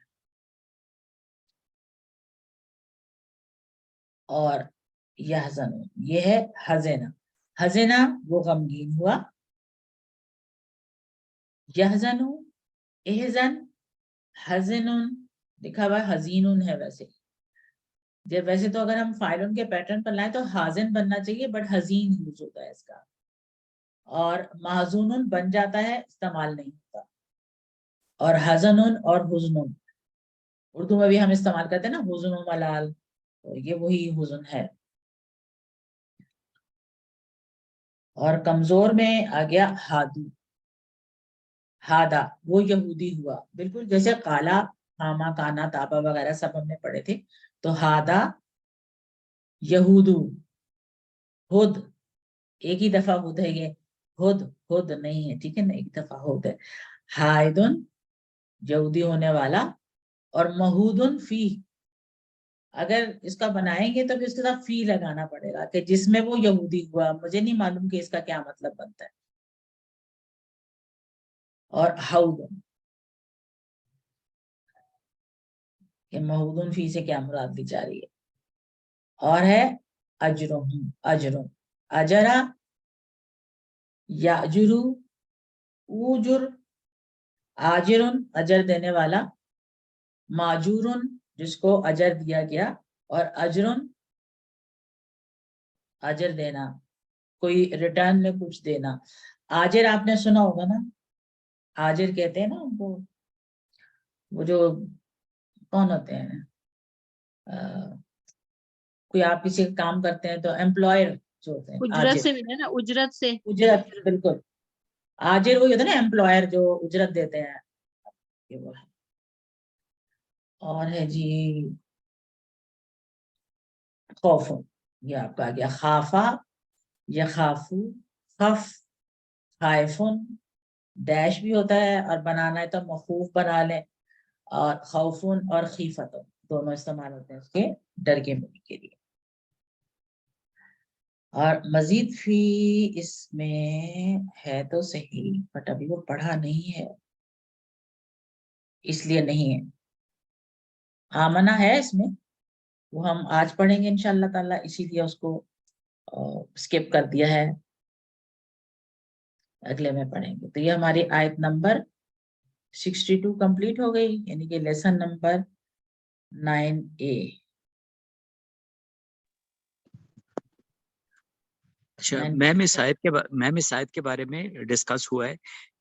और यहज़न, ये है हज़ना। हज़ना वो गमगीन हुआ। यहज़नु, एहज़न, हज़नुन लिखा हुआ है, हज़ीनुन है वैसे। जब वैसे तो अगर हम फाइलन के पैटर्न पर लाएं तो हाजिन बनना चाहिए, बट हजीन यूज होता है इसका। और महजूनुन बन जाता है, इस्तेमाल नहीं होता। और हजनुन और हुजनुन उर्दू में भी हम इस्तेमाल करते हैं ना, हुजनुन मलाल, तो ये वही हुजन है। और कमजोर में आ गया हादू। हादा वो यहूदी हुआ, बिल्कुल जैसे काला, हामा, काना, ताबा वगैरह सब हमने पढ़े थे। तो हादा यहूदू। हुद, एक ही दफा हुद है ये, हुद हुद नहीं है, ठीक है ना, एक दफा हुद है। हायदुन यहूदी होने वाला। और महूदुन फी, अगर इसका बनाएंगे तो फिर इसके साथ फी लगाना पड़ेगा कि जिसमें वो यहूदी हुआ। मुझे नहीं मालूम कि इसका क्या मतलब बनता है। और हाउदुन, कि महूदुन फी से क्या मुराद ली जा रही है। और है अजरुन, अजरुन, अजरा, याजुरु, उजुर, आजिरुन अजर देने वाला, माजूरुन जिसको अजर दिया गया, और अजरुन अजर देना, कोई रिटर्न में कुछ देना। आजिर आपने सुना होगा ना, आजिर कहते हैं ना उनको, वो जो कौन होते हैं, कोई आप किसी का काम करते हैं तो एम्प्लॉयर जो होते हैं, उजरत आजिर। से मिले ना, उजरत से। उजरत, बिल्कुल। आजिर वही होता है ना, एम्प्लॉयर जो उजरत देते हैं, ये वो है। और है जी खौफ, ये आपका आ गया खाफा, यखाफू, खफ, खाइफुन, डैश भी होता है, और बनाना है तो मखूफ बना लें। और खौफुन और खीफतुन दोनों इस्तेमाल होते हैं उसके डर के मिलने के लिए। और मजीद फी इसमें है तो सही, बट अभी वो पढ़ा नहीं है इसलिए नहीं है। आमना है इसमें, वो हम आज पढ़ेंगे इंशाअल्लाह ताला, इसीलिए उसको स्किप कर दिया है, अगले में पढ़ेंगे। तो ये हमारी आयत नंबर 62 कंप्लीट हो गई, यानी कि लेसन नंबर 9A. अच्छा 9. मैम इस आयत के बारे में डिस्कस हुआ है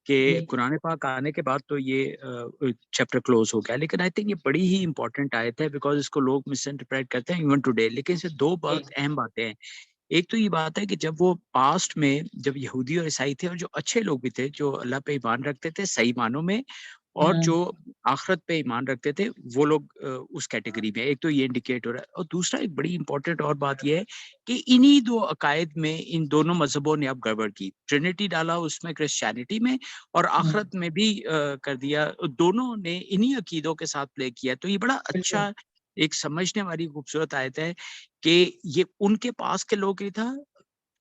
कि जी। कुरान पाक आने के बाद तो ये चैप्टर क्लोज हो गया, लेकिन आई थिंक ये बड़ी ही इंपॉर्टेंट आयत है बिकॉज इसको लोग मिस इंटरप्रेट करते हैं इवन टुडे। लेकिन इससे दो बहुत अहम बातें हैं। एक तो ये बात है कि जब वो पास्ट में जब यहूदी और ईसाई थे और जो अच्छे लोग भी थे जो अल्लाह पे ईमान रखते थे सही मानों में, और जो आखिरत पे ईमान रखते थे वो लोग उस कैटेगरी में, एक तो ये इंडिकेट हो रहा है। और दूसरा एक बड़ी इंपॉर्टेंट और बात ये है कि इन्हीं दो अकायद में इन दोनों मजहबों ने अब गड़बड़ की, ट्रिनिटी डाला उसमें क्रिश्चियनिटी में और आखिरत में भी कर दिया, दोनों ने इन्हीं अकीदों के साथ प्ले किया। तो ये बड़ा अच्छा एक समझने वाली खूबसूरत आयत है कि ये उनके पास के लोग ही था,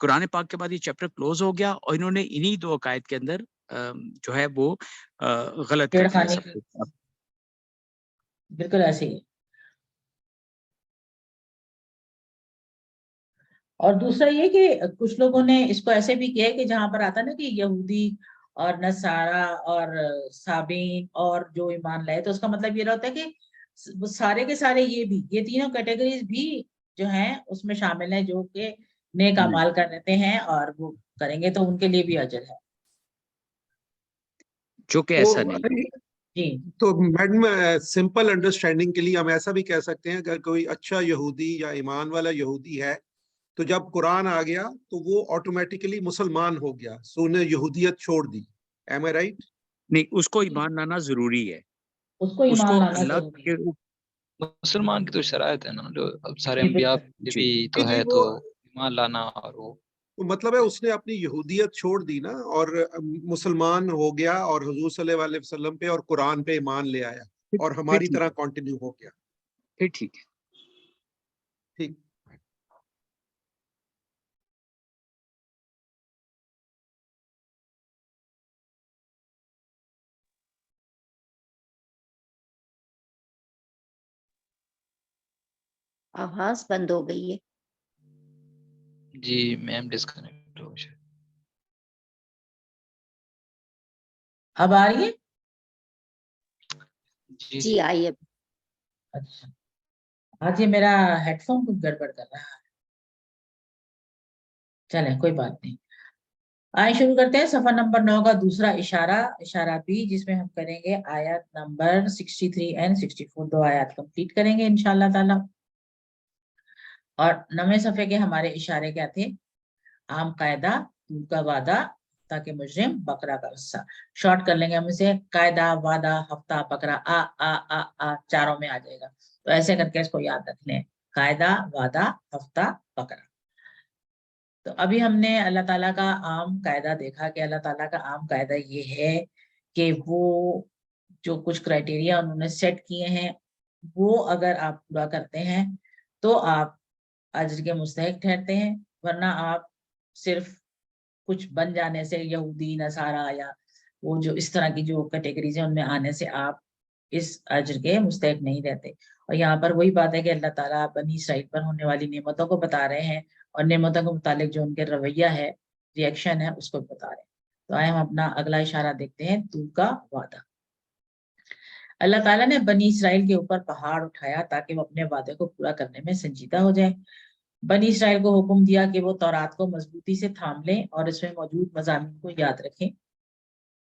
कुरान पाक के बाद ये चैप्टर क्लोज हो गया और इन्होंने इन्हीं दो अकायद के अंदर जो है वो गलत कर दिया सब कुछ। बिल्कुल ऐसे ही। और दूसरा ये कि कुछ लोगों ने इसको ऐसे भी किया है कि जहां पर आता है ना कि यहूदी और नसारा और साबीन और जो ईमान लाए, तो उसका मतलब ये रहता है कि सारे के सारे ये तीनों कैटेगरीज भी जो हैं उसमें शामिल है, जो कि नेक अमाल कर लेते हैं और वो करेंगे तो उनके लिए भी अजर है, जो कि ऐसा नहीं। जी। तो मैडम सिंपल अंडरस्टैंडिंग के लिए हम ऐसा भी कह सकते हैं अगर कोई अच्छा यहूदी या ईमान वाला यहूदी है तो जब कुरान आ गया तो वो ऑटोमेटिकली मुसलमान हो गया, सो उन्हें यहूदियत छोड़ दी। एम आई राइट? नहीं, उसको ईमान लाना जरूरी है, उसको उसको ईमान लाना अल्लाह जरूरी के है। मुसलमान की तो शरायत है ना, जो अब सारे जी, अंबिया बिल्कुल। भी तो जी है, वो तो ईमान लाना और वो तो मतलब है उसने अपनी यहूदियत छोड़ दी ना और मुसलमान हो गया और हुजूर सल्लल्लाहु अलैहि वसल्लम पे और कुरान पे ईमान ले आया और फिर हमारी ठीक तरह है, कंटिन्यू हो गया। फिर ठीक है। ठीक। आवाज बंद हो गई है। जी मैम डिस्कनेक्ट हो गया। अब आ रही है? जी जी आई अब। अच्छा, आज ये मेरा हेडफोन कुछ गड़बड़ कर रहा है, चले कोई बात नहीं। आइए शुरू करते हैं सफा नंबर 9 का दूसरा इशारा, इशारा बी, जिसमें हम करेंगे आयत नंबर 63 एंड 64, दो आयत कंप्लीट करेंगे इंशाल्लाह ताला। और 9वें सफे के हमारे इशारे क्या थे? आम कायदा, दूर का वादा, ताकि मुजरिम, बकरा का रस्सा। शॉर्ट कर लेंगे हम इसे, कायदा, वादा, हफ्ता, बकरा, आ चारों में आ जाएगा, तो ऐसे करके इसको याद रख लें, कायदा, वादा, हफ्ता, बकरा। तो अभी हमने अल्लाह ताला का आम कायदा देखा कि अल्लाह ताला का आम कायदा ये है कि वो जो कुछ क्राइटेरिया उन्होंने सेट किए हैं वो अगर आप पूरा करते हैं तो आप अज्र के मुस्तहिक ठहरते हैं, वरना आप सिर्फ कुछ बन जाने से, यहूदी, नसारा या वो जो इस तरह की जो कैटेगरीज है उनमें आने से आप इस अज्र के मुस्तहिक नहीं रहते। और यहाँ पर वही बात है कि अल्लाह ताला बनी इसराइल पर होने वाली नेमतों को बता रहे हैं और नेमतों के मुतालिक जो उनके रवैया है, रिएक्शन है, उसको बता रहे हैं। तो आए हम अपना अगला इशारा देखते हैं, तू का वादा। अल्लाह ताला ने बनी इसराइल के ऊपर पहाड़ उठाया ताकि वो अपने वादे को पूरा करने में संजीदा हो जाए। बनी इसराइल को हुक्म दिया कि वो तौरात को मजबूती से थाम लें और इसमें मौजूद मज़ामीन को याद रखें।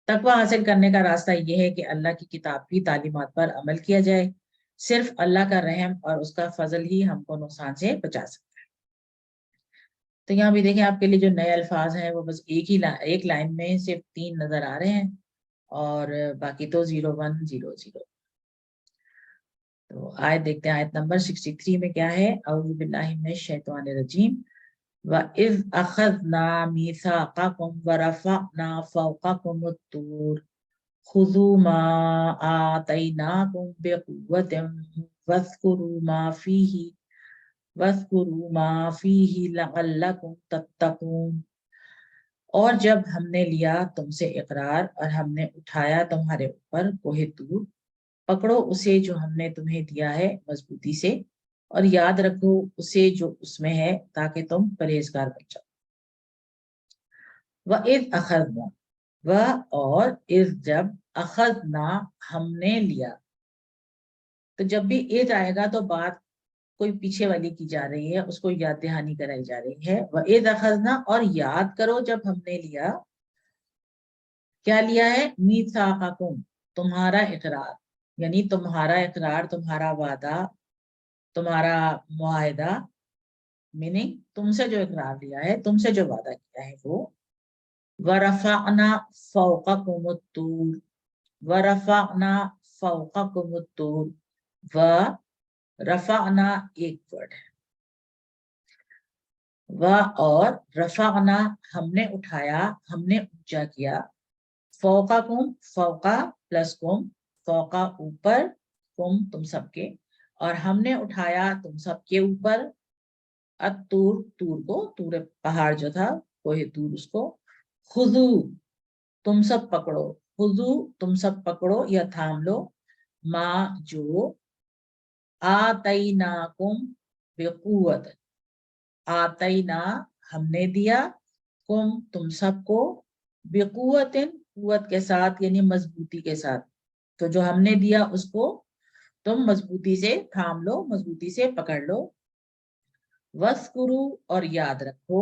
तकवा हासिल करने का रास्ता यह है कि अल्लाह की किताब की तालीमात पर अमल किया जाए। सिर्फ अल्लाह का रहम और उसका फजल ही हमको नुकसान से बचा सकता है। तो यहाँ भी देखें, आपके लिए जो नए अल्फाज हैं वो बस एक लाइन में सिर्फ 3 नजर आ रहे हैं और बाकी तो 0100। तो आयत देखते हैं, आयत नंबर 63 में क्या है? औज़ु बिल्लाहि मिनश शैतानिर रजीम। वइज़ अख़ज़ना मीसाक़कुम वरफ़अना फ़ौक़कुमुत तूर खुज़ू मा आतैनाकुम बिक़ुव्वतिन वज़्कुरू मा फ़ीही लअल्लकुम तत्तक़ून। और जब हमने लिया तुमसे इकरार और हमने उठाया तुम्हारे ऊपर कोहे तूर, पकड़ो उसे जो हमने तुम्हें दिया है मजबूती से और याद रखो उसे जो उसमें है, ताकि तुम परहेजगार बन जाओ। वइज़ अख़ज़ना, वह और इज़ जब, अख़ज़ना हमने लिया, تو جب بھی ایج آئے گا تو بات کوئی پیچھے والی کی جا رہی ہے, اس کو یاد دہانی کرائی جا رہی ہے. وَإِذْ أَخَذْنَا, اور یاد کرو جب ہم نے لیا, کیا لیا ہے, میثاقکم, تمہارا اقرار, یعنی تمہارا اقرار, تمہارا وعدہ, تمہارا معاہدہ, میننگ تم سے جو اقرار لیا ہے, تم سے جو وعدہ کیا ہے وہ. وَرَفَعْنَا فَوْقَكُمُ الطُّورَ, وَرَفَعْنَا فَوْقَكُمُ الطُّورَ, رفعنا ایک ورڈ ہے, اور رفعنا ہم نے اٹھایا, ہم نے اونچا کیا, فوقکم, فوقا پلس کم, فوقا اوپر, کم تم سب کے, اور ہم نے اٹھایا تم سب کے اوپر, الطور, طور کو, طور پہاڑ جو تھا وہ طور, اس کو, خذو تم سب پکڑو, خذو تم سب پکڑو یا تھام لو, ما جو, آتیناکم بقوت, آتینا ہم نے دیا, کم تم سب کو, بقوت قوت کے ساتھ یعنی مضبوطی کے ساتھ, تو جو ہم نے دیا اس کو تم مضبوطی سے تھام لو, مضبوطی سے پکڑ لو. وَاذْکُرُوا, اور یاد رکھو,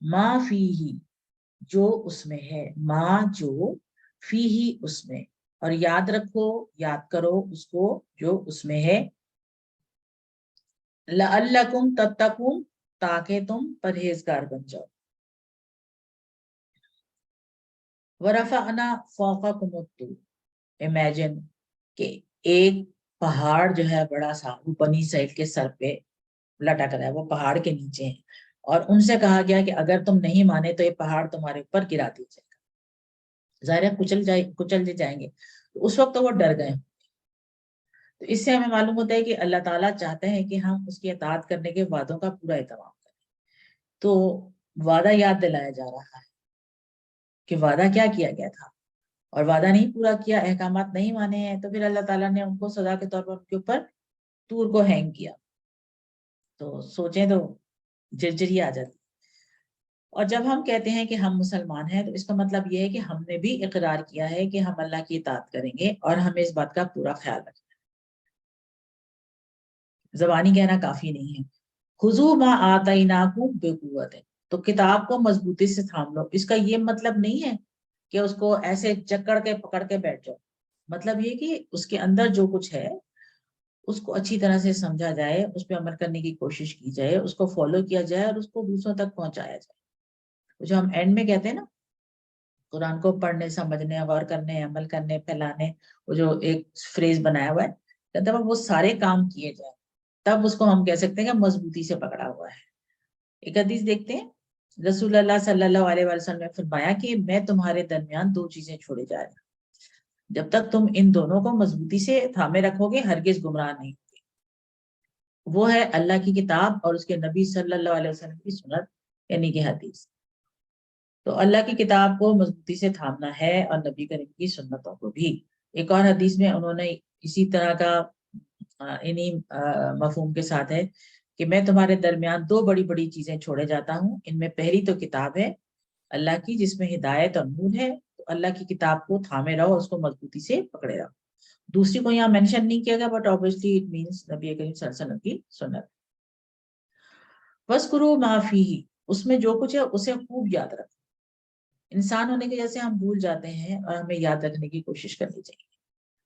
ما فیہ, جو اس میں ہے, ما جو, فیہ اس میں, اور یاد رکھو, یاد کرو اس کو جو اس میں ہے, لعلکم تتقون, تاکہ تم پرہیزگار بن جاؤ. ورفعنا فوقکم الطور, امیجن کہ ایک پہاڑ جو ہے بڑا سا وہ بنی اسرائیل کے سر پہ لٹک رہا ہے, وہ پہاڑ کے نیچے ہیں, اور ان سے کہا گیا کہ اگر تم نہیں مانے تو یہ پہاڑ تمہارے اوپر گرا دیا جائے گا, ظاہر ہے کچل جائیں گے. تو اس وقت تو وہ ڈر گئے. تو اس سے ہمیں معلوم ہوتا ہے کہ اللہ تعالیٰ چاہتے ہیں کہ ہم اس کی اطاعت کرنے کے وعدوں کا پورا اہتمام کریں. تو وعدہ یاد دلایا جا رہا ہے کہ وعدہ کیا کیا گیا تھا, اور وعدہ نہیں پورا کیا, احکامات نہیں مانے ہیں, تو پھر اللہ تعالیٰ نے ان کو سزا کے طور پر ان کے اوپر طور کو ہینگ کیا. تو سوچیں تو جرجری آ جاتی. اور جب ہم کہتے ہیں کہ ہم مسلمان ہیں تو اس کا مطلب یہ ہے کہ ہم نے بھی اقرار کیا ہے کہ ہم اللہ کی اطاعت کریں گے, اور ہمیں اس بات کا پورا خیال رکھنا ہے. زبانی کہنا کافی نہیں ہے. خذوا ما آتیناکم بقوت, تو کتاب کو مضبوطی سے تھام لو. اس کا یہ مطلب نہیں ہے کہ اس کو ایسے جکڑ کے پکڑ کے بیٹھ جاؤ. مطلب یہ کہ اس کے اندر جو کچھ ہے اس کو اچھی طرح سے سمجھا جائے, اس پہ عمل کرنے کی کوشش کی جائے, اس کو فالو کیا جائے, اور اس کو دوسروں تک پہنچایا جائے. جو ہم اینڈ میں کہتے ہیں نا, قرآن کو پڑھنے, سمجھنے, غور کرنے, عمل کرنے, پھیلانے, وہ جو ایک فریز بنایا ہوا ہے, کہتے ہیں وہ سارے کام کیے جائیں, تب اس کو ہم کہہ سکتے ہیں کہ مضبوطی سے پکڑا ہوا ہے. ایک حدیث دیکھتے ہیں, رسول اللہ صلی اللہ علیہ وسلم نے فرمایا کہ میں تمہارے درمیان دو چیزیں چھوڑے جا رہی ہوں, جب تک تم ان دونوں کو مضبوطی سے تھامے رکھو گے ہرگز گمراہ نہیں ہوگے. وہ ہے اللہ کی کتاب اور اس کے نبی صلی اللہ علیہ وسلم کی سنت, یعنی کہ حدیث. تو اللہ کی کتاب کو مضبوطی سے تھامنا ہے, اور نبی کریم کی سنتوں کو بھی. ایک اور حدیث میں انہوں نے اسی طرح کا انہی مفہوم کے ساتھ ہے کہ میں تمہارے درمیان دو بڑی بڑی چیزیں چھوڑے جاتا ہوں, ان میں پہلی تو کتاب ہے اللہ کی جس میں ہدایت اور نور ہے, تو اللہ کی کتاب کو تھامے رہو, اس کو مضبوطی سے پکڑے رہو. دوسری کو یہاں مینشن نہیں کیا گیا, بٹ obviously it means نبی کریم صلی اللہ علیہ وسلم کی سنت. وَاذْکُرُوا مَا فِیہ, اس میں جو کچھ ہے اسے خوب یاد رکھو. انسان ہونے کی وجہ سے ہم بھول جاتے ہیں, اور ہمیں یاد رکھنے کی کوشش کرنی چاہیے.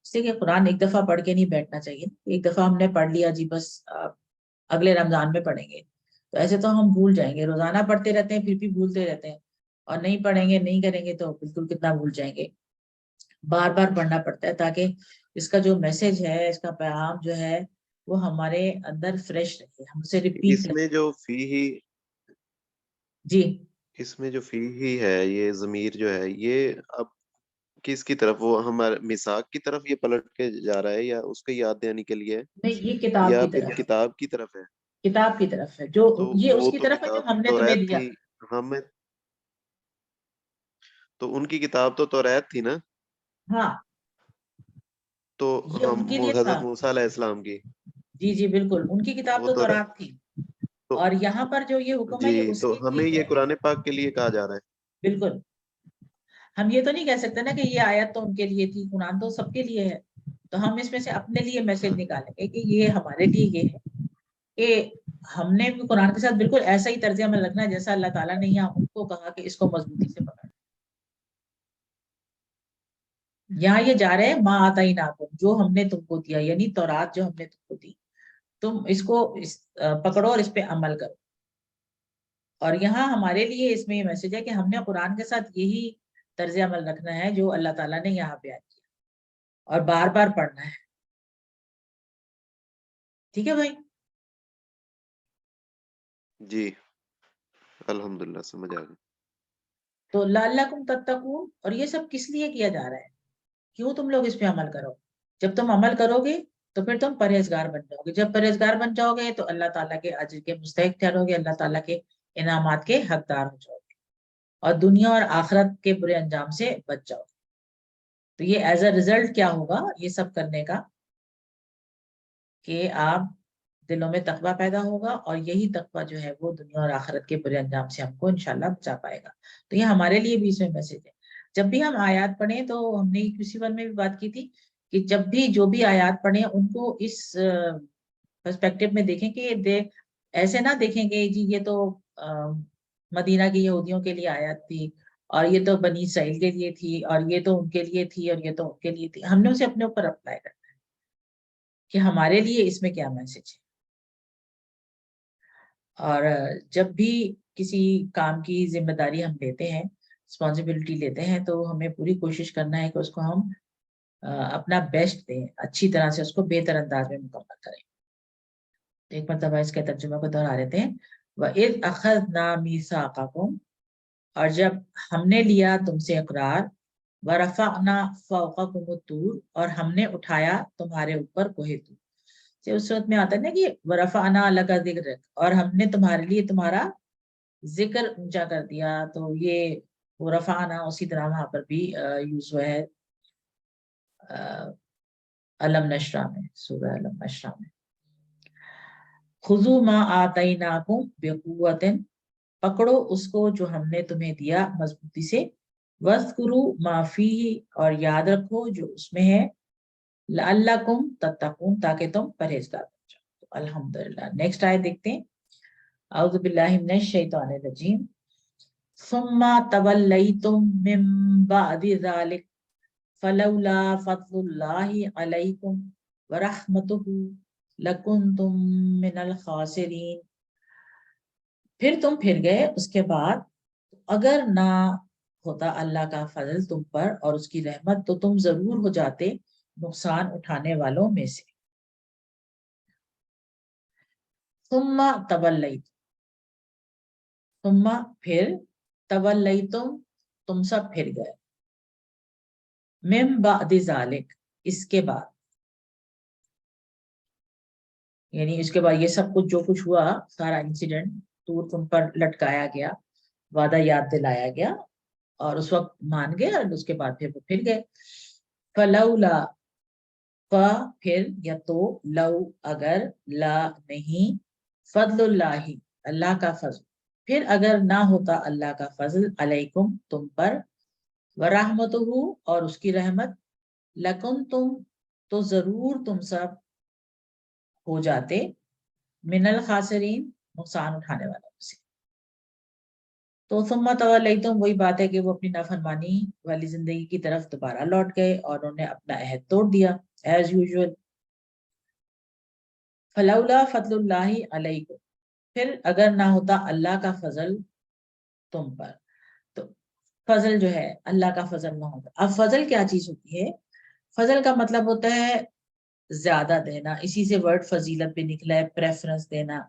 اس لیے کہ قرآن ایک دفعہ پڑھ کے نہیں بیٹھنا چاہیے. ایک دفعہ ہم نے پڑھ لیا جی بس اگلے رمضان میں پڑھیں گے, تو ایسے تو ہم بھول جائیں گے. روزانہ پڑھتے رہتے ہیں پھر بھی بھولتے رہتے ہیں, اور نہیں پڑھیں گے, نہیں کریں گے تو بالکل کتنا بھول جائیں گے. بار بار پڑھنا پڑتا ہے تاکہ اس کا جو میسج ہے, اس کا پیغام جو ہے وہ ہمارے اندر فریش رہے, ہم سے ریپیٹ. اس میں جو فی ہی, جی اس میں جو فی ہی ہے, یہ ضمیر جو ہے یہ اب کس کی طرف, وہ ہمارے میثاق کی طرف یہ پلٹ کے جا رہا ہے, یا اس کو یاد دہانی کے لیے, نہیں, یہ کتاب یا کی پھر طرف, کتاب کی طرف ہے؟ کتاب کی طرف ہے, جو تو یہ اس وہ کی تو طرف ہے جو کتاب ہم نے تمہیں توریت دیا. تھی, ہمیں تو ان کی کتاب تو توریت تھی نا, ہاں تو یہ ہم ان کے لیے حضرت تھا. موسیٰ علیہ السلام کی, جی جی بالکل, ان کی کتاب وہ تو تو تورات تھی, تو اور یہاں پر جو یہ حکم ہے جی, یہ اس تو کے ہمیں لیے یہ ہے. قرآن پاک کے لیے کہا جا رہا ہے. بالکل, ہم یہ تو نہیں کہہ سکتے نا کہ یہ آیت تو ان کے لیے تھی, قرآن تو سب کے لیے ہے. تو ہم اس میں سے اپنے لیے میسج نکالیں گے کہ یہ ہمارے لیے یہ ہے کہ ہم نے بھی قرآن کے ساتھ بالکل ایسا ہی طرز عمل رکھنا ہے جیسا اللہ تعالیٰ نے یہاں ان کو کہا کہ اس کو مضبوطی سے پکڑ. یہاں یہ جا رہے ہیں ما آتیناکم، جو ہم نے تم کو دیا، یعنی تورات جو ہم نے تم کو دی، تم اس کو پکڑو اور اس پہ عمل کرو. اور یہاں ہمارے لیے اس میں یہ میسج ہے کہ ہم نے قرآن کے ساتھ یہی طرز عمل رکھنا ہے جو اللہ تعالیٰ نے یہاں بیان کیا، اور بار بار پڑھنا ہے. ٹھیک ہے بھائی؟ جی الحمدللہ سمجھ آ گئی. تو لعلکم تتقون، اور یہ سب کس لیے کیا جا رہا ہے؟ کیوں تم لوگ اس پہ عمل کرو؟ جب تم عمل کرو گے تو پھر تم پرہیزگار بن جاؤ گے. جب پرہیزگار بن جاؤ گے تو اللہ تعالیٰ کے اجر کے مستحق ٹھہرو گے، اللہ تعالیٰ کے انعامات کے حقدار ہو جاؤ گے، اور دنیا اور آخرت کے برے انجام سے بچ جاؤ گے. تو یہ ایز اے ریزلٹ کیا ہوگا یہ سب کرنے کا؟ کہ آپ دلوں میں تقویٰ پیدا ہوگا، اور یہی تقویٰ جو ہے وہ دنیا اور آخرت کے برے انجام سے ہم کو انشاءاللہ بچا پائے گا. تو یہ ہمارے لیے بھی اس میں میسج ہے. جب بھی ہم آیات پڑھیں تو ہم نے کسی ون میں بھی بات کی تھی کہ جب بھی جو بھی آیات پڑھیں ان کو اس پرسپیکٹو میں دیکھیں کہ ایسے نہ دیکھیں کہ جی یہ تو مدینہ کی یہودیوں کے لیے آیات تھی، اور یہ تو بنی اسرائیل کے لیے تھی، اور یہ تو ان کے لیے تھی، اور یہ تو ان کے لیے تھی. ہم نے اسے اپنے اوپر اپلائی کرنا ہے کہ ہمارے لیے اس میں کیا میسج ہے. اور جب بھی کسی کام کی ذمہ داری ہم لیتے ہیں، رسپانسبلٹی لیتے ہیں، تو ہمیں پوری کوشش کرنا ہے کہ اس کو ہم اپنا بیسٹ دیں، اچھی طرح سے اس کو بہتر انداز میں مکمل کریں. ایک مرتبہ اس کے ترجمہ کو دہرا دیتے ہیں. وَإِذْ أَخَذْنَا مِيثَاقَكُمْ، اور جب ہم نے لیا تم سے اقرار، وَرَفَعْنَا فَوْقَكُمُ الطُّورَ، اور ہم نے اٹھایا تمہارے اوپر کوہ طور. اس صورت میں آتا ہے نا کہ وَرَفَعْنَا لَكَ ذِكْرَكَ، اور ہم نے تمہارے لیے تمہارا ذکر اونچا کر دیا. تو یہ رفعنا اسی طرح وہاں پر بھی یوز ہوا ہے علم نشرہ میں، سورہ علم نشرہ میں. خذوا ما آتیناکم بقوۃ، پکڑو اس کو جو ہم نے تمہیں دیا مضبوطی سے. واذکروا ما فیہ، اور یاد رکھو جو اس میں ہے. لعلکم تتقون، تاکہ تم پرہیزگار بن جاؤ. تو الحمدللہ. نیکسٹ آیت دیکھتے ہیں. اعوذ باللہ من الشیطان الرجیم. ثم تولیتم من بعد ذلک فلولا فضل اللہ علیکم ورحمتہ لکنتم من الخاسرین. پھر تم پھر گئے اس کے بعد، اگر نہ ہوتا اللہ کا فضل تم پر اور اس کی رحمت، تو تم ضرور ہو جاتے نقصان اٹھانے والوں میں سے. ثم تولیتم، ثم پھر، تولیتم تم سب پھر گئے. من بعد ذالک اس کے بعد، یعنی اس کے بعد یہ سب کچھ جو کچھ ہوا، سارا انسیڈنٹ، طور تم پر لٹکایا گیا، وعدہ یاد دلایا گیا، اور اس وقت مان گئے، اور اس کے بعد پھر وہ پھر گئے. فلولا، پھر یا تو، لو اگر، لا نہیں، فضل اللہ اللہ کا فضل، پھر اگر نہ ہوتا اللہ کا فضل، علیکم تم پر، ورحمتہ اور اس کی رحمت، لکنتم تو ضرور تم سب ہو جاتے، من الخاسرین نقصان اٹھانے والوں سے. تو ثم تولیتم وہی بات ہے کہ وہ اپنی نافرمانی والی زندگی کی طرف دوبارہ لوٹ گئے، اور انہوں نے اپنا عہد توڑ دیا ایز یوزول. فلولا فضل اللہ علیکم، پھر اگر نہ ہوتا اللہ کا فضل تم پر. تو فضل جو ہے اللہ کا فضل نہ ہوتا. اب فضل کیا چیز ہوتی ہے؟ فضل کا مطلب ہوتا ہے زیادہ دینا، اسی سے ورڈ فضیلت پہ نکلا ہے، پریفرنس دینا.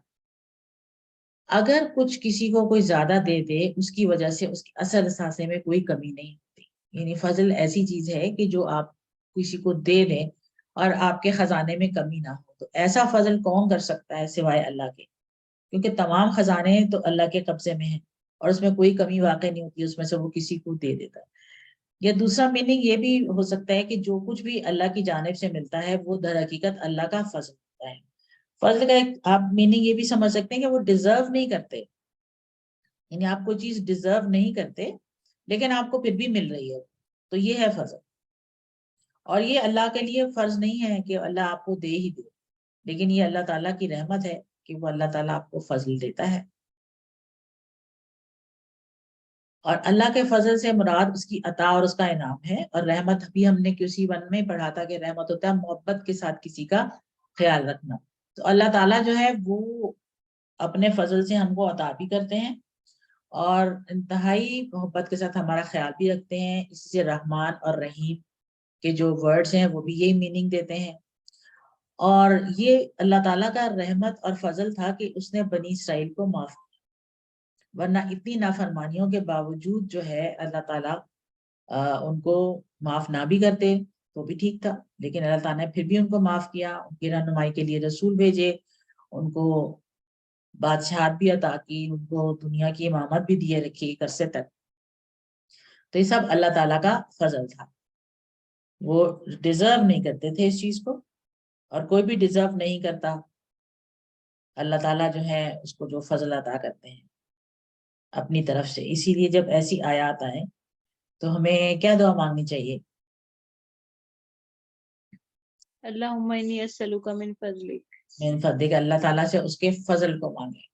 اگر کچھ کسی کو کوئی زیادہ دے دے، اس کی وجہ سے اس کے اثر اثاثے میں کوئی کمی نہیں ہوتی. یعنی فضل ایسی چیز ہے کہ جو آپ کسی کو دے دیں اور آپ کے خزانے میں کمی نہ ہو. تو ایسا فضل کون کر سکتا ہے سوائے اللہ کے، کیونکہ تمام خزانے تو اللہ کے قبضے میں ہیں، اور اس میں کوئی کمی واقع نہیں ہوتی، اس میں سے وہ کسی کو دے دیتا ہے. یا دوسرا میننگ یہ بھی ہو سکتا ہے کہ جو کچھ بھی اللہ کی جانب سے ملتا ہے وہ در حقیقت اللہ کا فضل ہوتا ہے. فضل کا ایک آپ میننگ یہ بھی سمجھ سکتے ہیں کہ وہ ڈیزرو نہیں کرتے، یعنی آپ کوئی چیز ڈیزرو نہیں کرتے لیکن آپ کو پھر بھی مل رہی ہے، تو یہ ہے فضل. اور یہ اللہ کے لیے فرض نہیں ہے کہ اللہ آپ کو دے ہی دے، لیکن یہ اللہ تعالیٰ کی رحمت ہے کہ وہ اللہ تعالیٰ آپ کو فضل دیتا ہے. اور اللہ کے فضل سے مراد اس کی عطا اور اس کا انعام ہے. اور رحمت بھی ہم نے کسی ون میں پڑھا تھا کہ رحمت ہوتا ہے محبت کے ساتھ کسی کا خیال رکھنا. تو اللہ تعالیٰ جو ہے وہ اپنے فضل سے ہم کو عطا بھی کرتے ہیں اور انتہائی محبت کے ساتھ ہمارا خیال بھی رکھتے ہیں. اسی سے رحمان اور رحیم کے جو ورڈز ہیں وہ بھی یہی میننگ دیتے ہیں. اور یہ اللہ تعالیٰ کا رحمت اور فضل تھا کہ اس نے بنی اسرائیل کو معاف کیا، ورنہ اتنی نافرمانیوں کے باوجود جو ہے اللہ تعالیٰ ان کو معاف نہ بھی کرتے تو بھی ٹھیک تھا، لیکن اللہ تعالیٰ نے پھر بھی ان کو معاف کیا، ان کی رہنمائی کے لیے رسول بھیجے، ان کو بادشاہت بھی عطا کی، ان کو دنیا کی امامت بھی دیے رکھی ایک عرصے تک. تو یہ سب اللہ تعالیٰ کا فضل تھا. وہ ڈیزرو نہیں کرتے تھے اس چیز کو، اور کوئی بھی ڈیزرو نہیں کرتا. اللہ تعالیٰ جو ہے اس کو جو فضل عطا کرتے ہیں اپنی طرف سے. اسی لیے جب ایسی آیات آئیں تو ہمیں کیا دعا مانگنی چاہیے؟ اللہم انی اسألک من فضلک، من فضلک، اللہ تعالیٰ سے اس کے فضل کو مانگیں.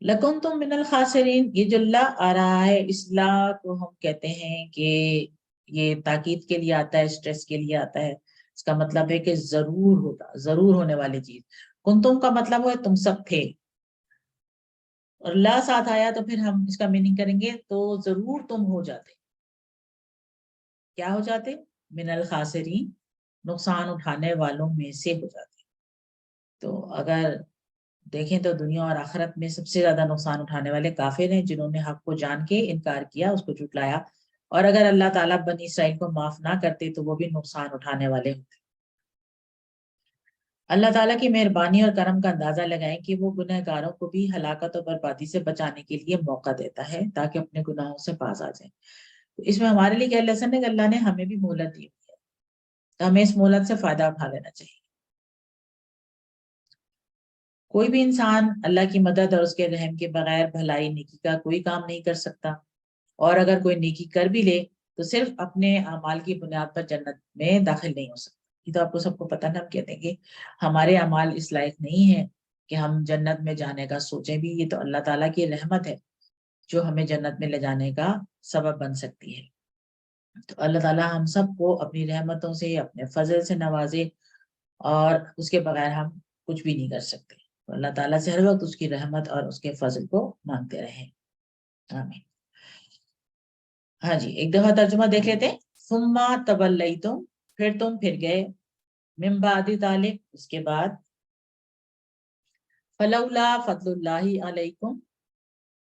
لکنتم من الخاسرین، یہ جو لا آ رہا ہے اصلاح کو ہم کہتے ہیں کہ یہ تاکید کے لیے آتا ہے، اسٹریس کے لیے آتا ہے. اس کا مطلب ہے کہ ضرور ہوتا، ضرور ہونے والی چیز. کنتم کا مطلب ہے تم سب تھے، اور لا ساتھ آیا تو پھر ہم اس کا میننگ کریں گے تو ضرور تم ہو جاتے. کیا ہو جاتے؟ من الخاسرین، نقصان اٹھانے والوں میں سے ہو جاتے. تو اگر دیکھیں تو دنیا اور آخرت میں سب سے زیادہ نقصان اٹھانے والے کافر ہیں، جنہوں نے حق کو جان کے انکار کیا، اس کو جھٹلایا. اور اگر اللہ تعالیٰ بنی اسرائیل کو معاف نہ کرتے تو وہ بھی نقصان اٹھانے والے ہوتے. اللہ تعالیٰ کی مہربانی اور کرم کا اندازہ لگائیں کہ وہ گنہ گاروں کو بھی ہلاکت اور بربادی سے بچانے کے لیے موقع دیتا ہے تاکہ اپنے گناہوں سے باز آ جائیں. تو اس میں ہمارے لیے کیا لیسن ہے کہ اللہ نے ہمیں بھی مہلت دی ہے، تو ہمیں اس مہلت سے فائدہ اٹھا لینا چاہیے. کوئی بھی انسان اللہ کی مدد اور اس کے رحم کے بغیر بھلائی نیکی کا کوئی کام نہیں کر سکتا، اور اگر کوئی نیکی کر بھی لے تو صرف اپنے اعمال کی بنیاد پر جنت میں داخل نہیں ہو سکتا. یہ تو آپ کو سب کو پتہ ہے. ہم کہتے ہیں کہ ہمارے اعمال اس لائق نہیں ہیں کہ ہم جنت میں جانے کا سوچیں بھی. یہ تو اللہ تعالیٰ کی رحمت ہے جو ہمیں جنت میں لے جانے کا سبب بن سکتی ہے. تو اللہ تعالیٰ ہم سب کو اپنی رحمتوں سے، اپنے فضل سے نوازے، اور اس کے بغیر ہم کچھ بھی نہیں کر سکتے. تو اللہ تعالیٰ سے ہر وقت اس کی رحمت اور اس کے فضل کو مانگتے رہیں. آمین. ہاں جی، ایک دفعہ ترجمہ دیکھ لیتے ہیں. ثم تولیتم، پھر تم پھر گئے، من بعد ذلک، اس کے بعد، فلولا فضل اللہ علیکم،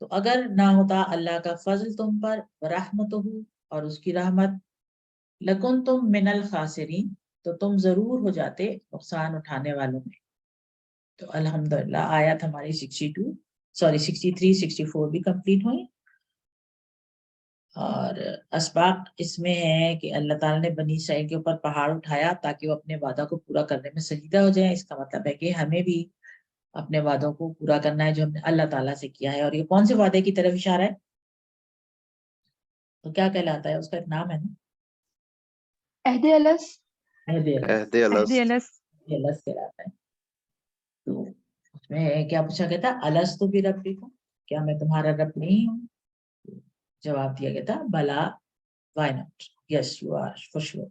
تو اگر نہ ہوتا اللہ کا فضل تم پر، ورحمتہ، اور اس کی رحمت، لکنتم من الخاسرین، تو تم ضرور ہو جاتے نقصان اٹھانے والوں میں. تو الحمدللہ آیت ہماری 63 64 بھی کمپلیٹ ہوئی. اور اسباق اس میں ہے کہ اللہ تعالیٰ نے بنی اسرائیل کے اوپر پہاڑ اٹھایا تاکہ وہ اپنے وعدہ کو پورا کرنے میں سجدہ ہو جائیں. اس کا مطلب ہے کہ ہمیں بھی اپنے وعدوں کو پورا کرنا ہے جو ہم نے اللہ تعالیٰ سے کیا ہے. اور یہ کون سے وعدے کی طرف اشارہ ہے؟ تو کیا کہلاتا ہے؟ اس کا ایک نام ہے نا، عہد الس، عہد عہد الست. الست. الست کہلاتا ہے. تو اس میں کیا پوچھا گیا تھا؟ الستو بربکم، کیا میں تمہارا رب نہیں ہوں؟ جواب دیا گیا تھا بلا، why not, yes you are for sure.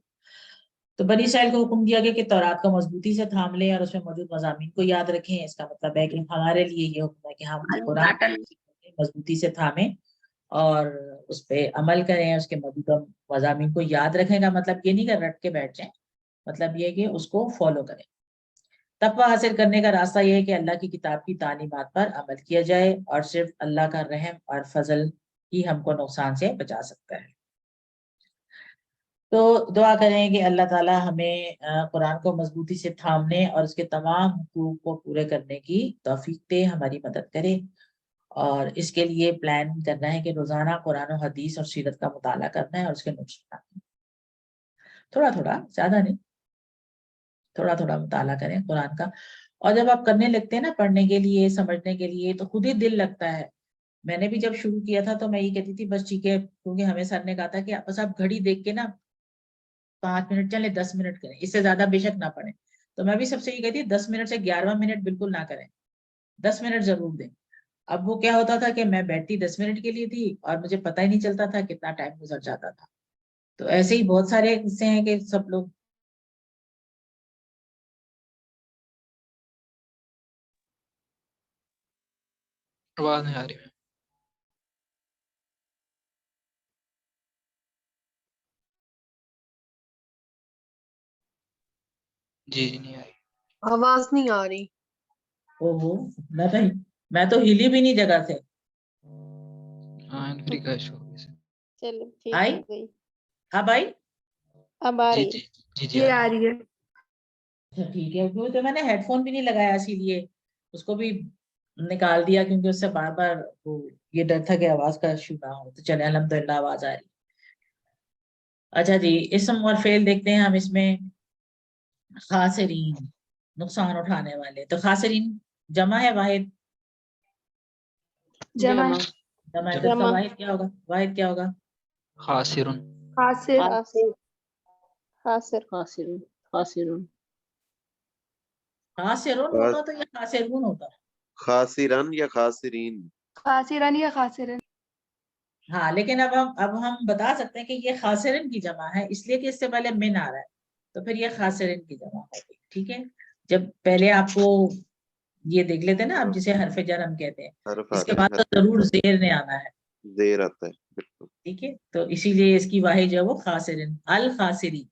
تو بنی اسرائیل کو حکم دیا گیا کہ تورات کو مضبوطی سے تھام لیں اور اس میں موجود مضامین کو یاد رکھیں. اس کا مطلب ہے کہ ہمارے لیے یہ حکم ہے کہ ہم قرآن مضبوطی سے تھامیں اور اس پہ عمل کریں، اس کے موجودہ مضامین کو یاد رکھنے کا مطلب یہ نہیں کہ رٹ کے بیٹھ جائیں، مطلب یہ کہ اس کو فالو کریں. تقویٰ حاصل کرنے کا راستہ یہ ہے کہ اللہ کی کتاب کی تعلیمات پر عمل کیا جائے، اور صرف اللہ کا رحم اور فضل ہی ہم کو نقصان سے بچا سکتا ہے. تو دعا کریں کہ اللہ تعالیٰ ہمیں قرآن کو مضبوطی سے تھامنے اور اس کے تمام حقوق کو پورے کرنے کی توفیق دے، ہماری مدد کرے. اور اس کے لیے پلان کرنا ہے کہ روزانہ قرآن و حدیث اور سیرت کا مطالعہ کرنا ہے اور اس کے نوٹس بنانے ہیں. تھوڑا تھوڑا، زیادہ نہیں، تھوڑا تھوڑا مطالعہ کریں قرآن کا. اور جب آپ کرنے لگتے ہیں نا پڑھنے کے لیے، سمجھنے کے لیے، تو خود ہی دل لگتا ہے. میں نے بھی جب شروع کیا تھا تو میں یہ کہتی تھی بس ٹھیک ہے، کیونکہ ہمیں سر نے کہا تھا کہ بس آپ گھڑی دیکھ کے نا 5 मिनट चले, 10 मिनट करें, इससे ज्यादा बेशक ना पढ़ें। तो मैं भी सबसे ये कहती 10 मिनट से 11वां मिनट बिल्कुल ना करें, 10 मिनट जरूर दें। अब वो क्या होता था कि मैं बैठती 10 मिनट के लिए थी और मुझे पता ही नहीं चलता था कितना टाइम गुजर जाता था। तो ऐसे ही बहुत सारे किस्से हैं कि सब लोग आवाज नहीं आ रही है। जी नहीं आ रही। आवाज नहीं आ रही। ओहो, मैं तो हिली भी नहीं जगह से। हाँ एंट्री का इशू हो गया। चलो ठीक आई? हो गई, अब आई? अब आ जी रही। जी जी जी ये आ आ रही रही है। अच्छा ठीक है, क्योंकि तो मैंने हेडफोन भी नहीं लगाया, इसीलिए उसको भी निकाल दिया, क्योंकि उससे बार बार वो ये डर था कि आवाज का इशू ना हो। तो चले अल्हम्दुलिल्लाह आवाज आ रही। अच्छा जी, इसम और फेल देखते हैं हम इसमें। खासिरीन, नुकसान उठाने वाले। तो खासिरीन जमा है वाहिद? जमा जमा। है। जमा है तो इसका जमा। वाहिद क्या होगा? वाहिद क्या होगा? खासिरुन। खासिर। खासिर। खासिर। खासिरुन। खासिरुन। खासिरुन होता तो ये खासिरून होता। खासिरन या खासिरीन? खासिरन या खासिरन। हाँ, लेकिन अब हम बता सकते हैं कि ये खासिरन की जमा है, इसलिए कि इससे पहले मिन आ रहा है, तो फिर ये खासिरन की जमा होगी। ठीक है, जब पहले आपको ये देख लेते हैं ना आप, जिसे हरफ जर हम कहते हैं, हर्फ इसके आता है, बाद तो जरूर जेर ने आना है। जेर आता है, बिल्कुल। ठीक है, तो इसीलिए इसकी वाहिद जो है वो खासिरन, अल खासिरी।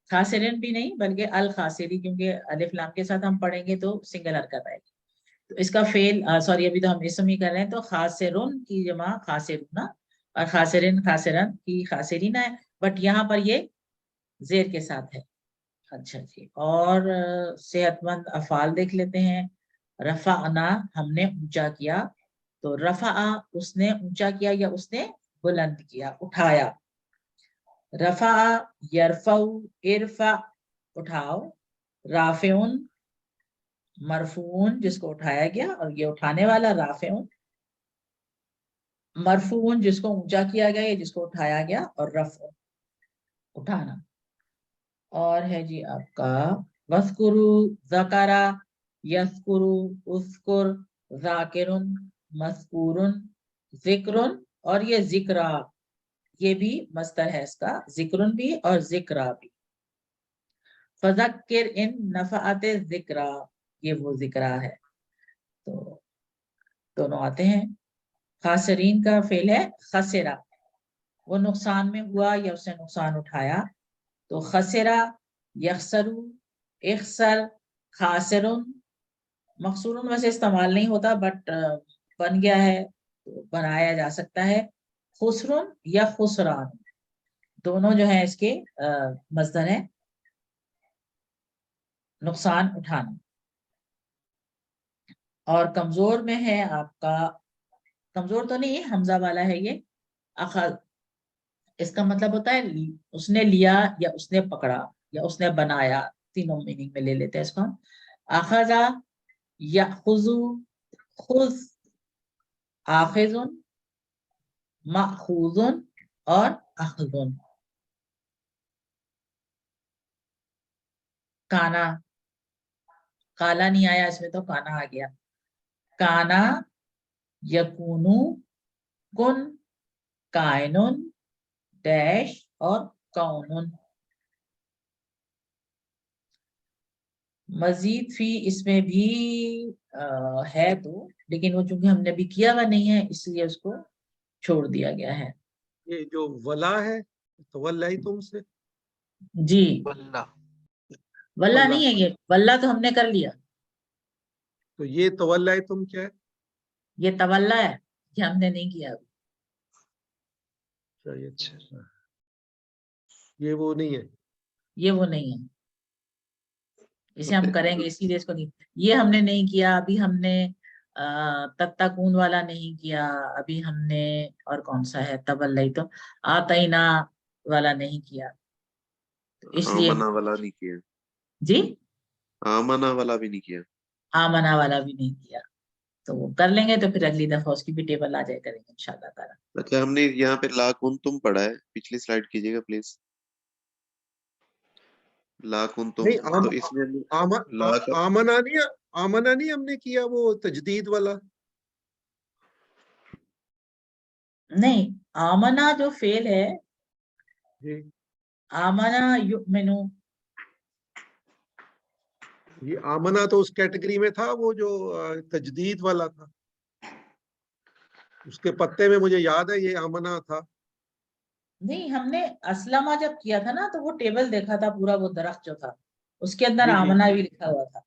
खासिरन भी नहीं बल्कि अल खासिरी, क्योंकि अलिफ लाम के साथ हम पढ़ेंगे तो सिंगल हरकत आएगी। तो इसका फेल, सॉरी अभी तो हम इसम ही कर रहे हैं, तो खासिरुन की जमा खासिरुना और खासिरिन खासिरन की खासिरीना है, बट यहाँ पर ये जेर के साथ है। अच्छा जी, और सेहतमंद अफाल देख लेते हैं। रफाना, हमने ऊंचा किया। तो रफा, उसने ऊंचा किया या उसने बुलंद किया, उठाया। रफा, यरफाउ, इरफा, उठाओ। राफिउन, मरफून जिसको उठाया गया, और ये उठाने वाला राफिउन। मरफून जिसको ऊंचा किया गया, ये जिसको उठाया गया, और रफ उठाना। और है जी आपका वस्कुरु, ज़करा, यस्कुरु, उस्कुर, ज़ाकिरुन, मस्कूरुन, जिक्रुन, और ये जिक्रा, ये भी मस्तर है इसका, जिक्रुन भी और जिक्रा भी। फज़क्किर इन नफ़अते जिक्रा, ये वो जिक्रा है। तो दोनों आते हैं। खासरीन का फेल है खसरा, वो नुकसान में हुआ या उसने नुकसान उठाया। तो खसरा, यखसरू, इखसर, खासिरुन। मकसूरुन वैसे इस्तेमाल नहीं होता, बट बन गया है तो बनाया जा सकता है। खुसरुन या खुसरान, दोनों जो है इसके मस्दर है, नुकसान उठाना। और कमजोर में है आपका, कमजोर तो नहीं है, हमजा वाला है ये, अखल। इसका मतलब होता है उसने लिया या उसने पकड़ा या उसने बनाया, तीनों मीनिंग में ले लेते हैं इसको हम। अखजा, यखुजु, खुज, आखिजुन, मखूजुन और अखजुन। काना, काला नहीं आया इसमें, तो काना आ गया। काना, यकूनु, कुन, कायनुन, डैश और कौनुन। मजीद फी इसमें भी है तो, लेकिन वो चूंकि हमने भी किया हुआ नहीं है इसलिए उसको छोड़ दिया गया है। ये जो वला है, तो वल्ला ही तुमसे, जी, वल्ला। वल्ला वल्ला। नहीं है, ये वल्ला तो हमने कर लिया। तो ये तवल्ला ही तुम क्या है? ये तवल्ला है, ये हमने नहीं किया अभी। ये वो नहीं है। ये वो नहीं है, इसे हम करेंगे, इसीलिए इसको नहीं, ये हमने नहीं किया अभी। हमने तत्ताकून वाला नहीं किया अभी हमने। और कौन सा है तवल्ला, तो आतईना वाला नहीं किया, तो इसलिए आमना वाला नहीं किया, जी, आमना वाला भी नहीं किया। आमना वाला भी नहीं किया। तो वो कर लेंगे, तो फिर अगली दफा उसकी भी टेबल आ जाए करेंगे इंशाल्लाह ताला। अच्छा, हमने यहाँ पे लाकुन तुम पढ़ा है, पिछली स्लाइड कीजिएगा प्लीज। ला कुंतुम, नहीं तो इसमें ला का आमना नहीं हमने किया वो तजदीद वाला। नहीं, आमना जो फेल है, जी आमना युमिनु, ये आमना तो उस कैटेगरी में था, वो जो तजदीद वाला था, उसके पत्ते में मुझे याद है ये आमना था। नहीं, हमने असलमा जब किया था ना, तो वो टेबल देखा था पूरा, वो दरख्त जो था उसके अंदर जी जी आमना भी लिखा हुआ था।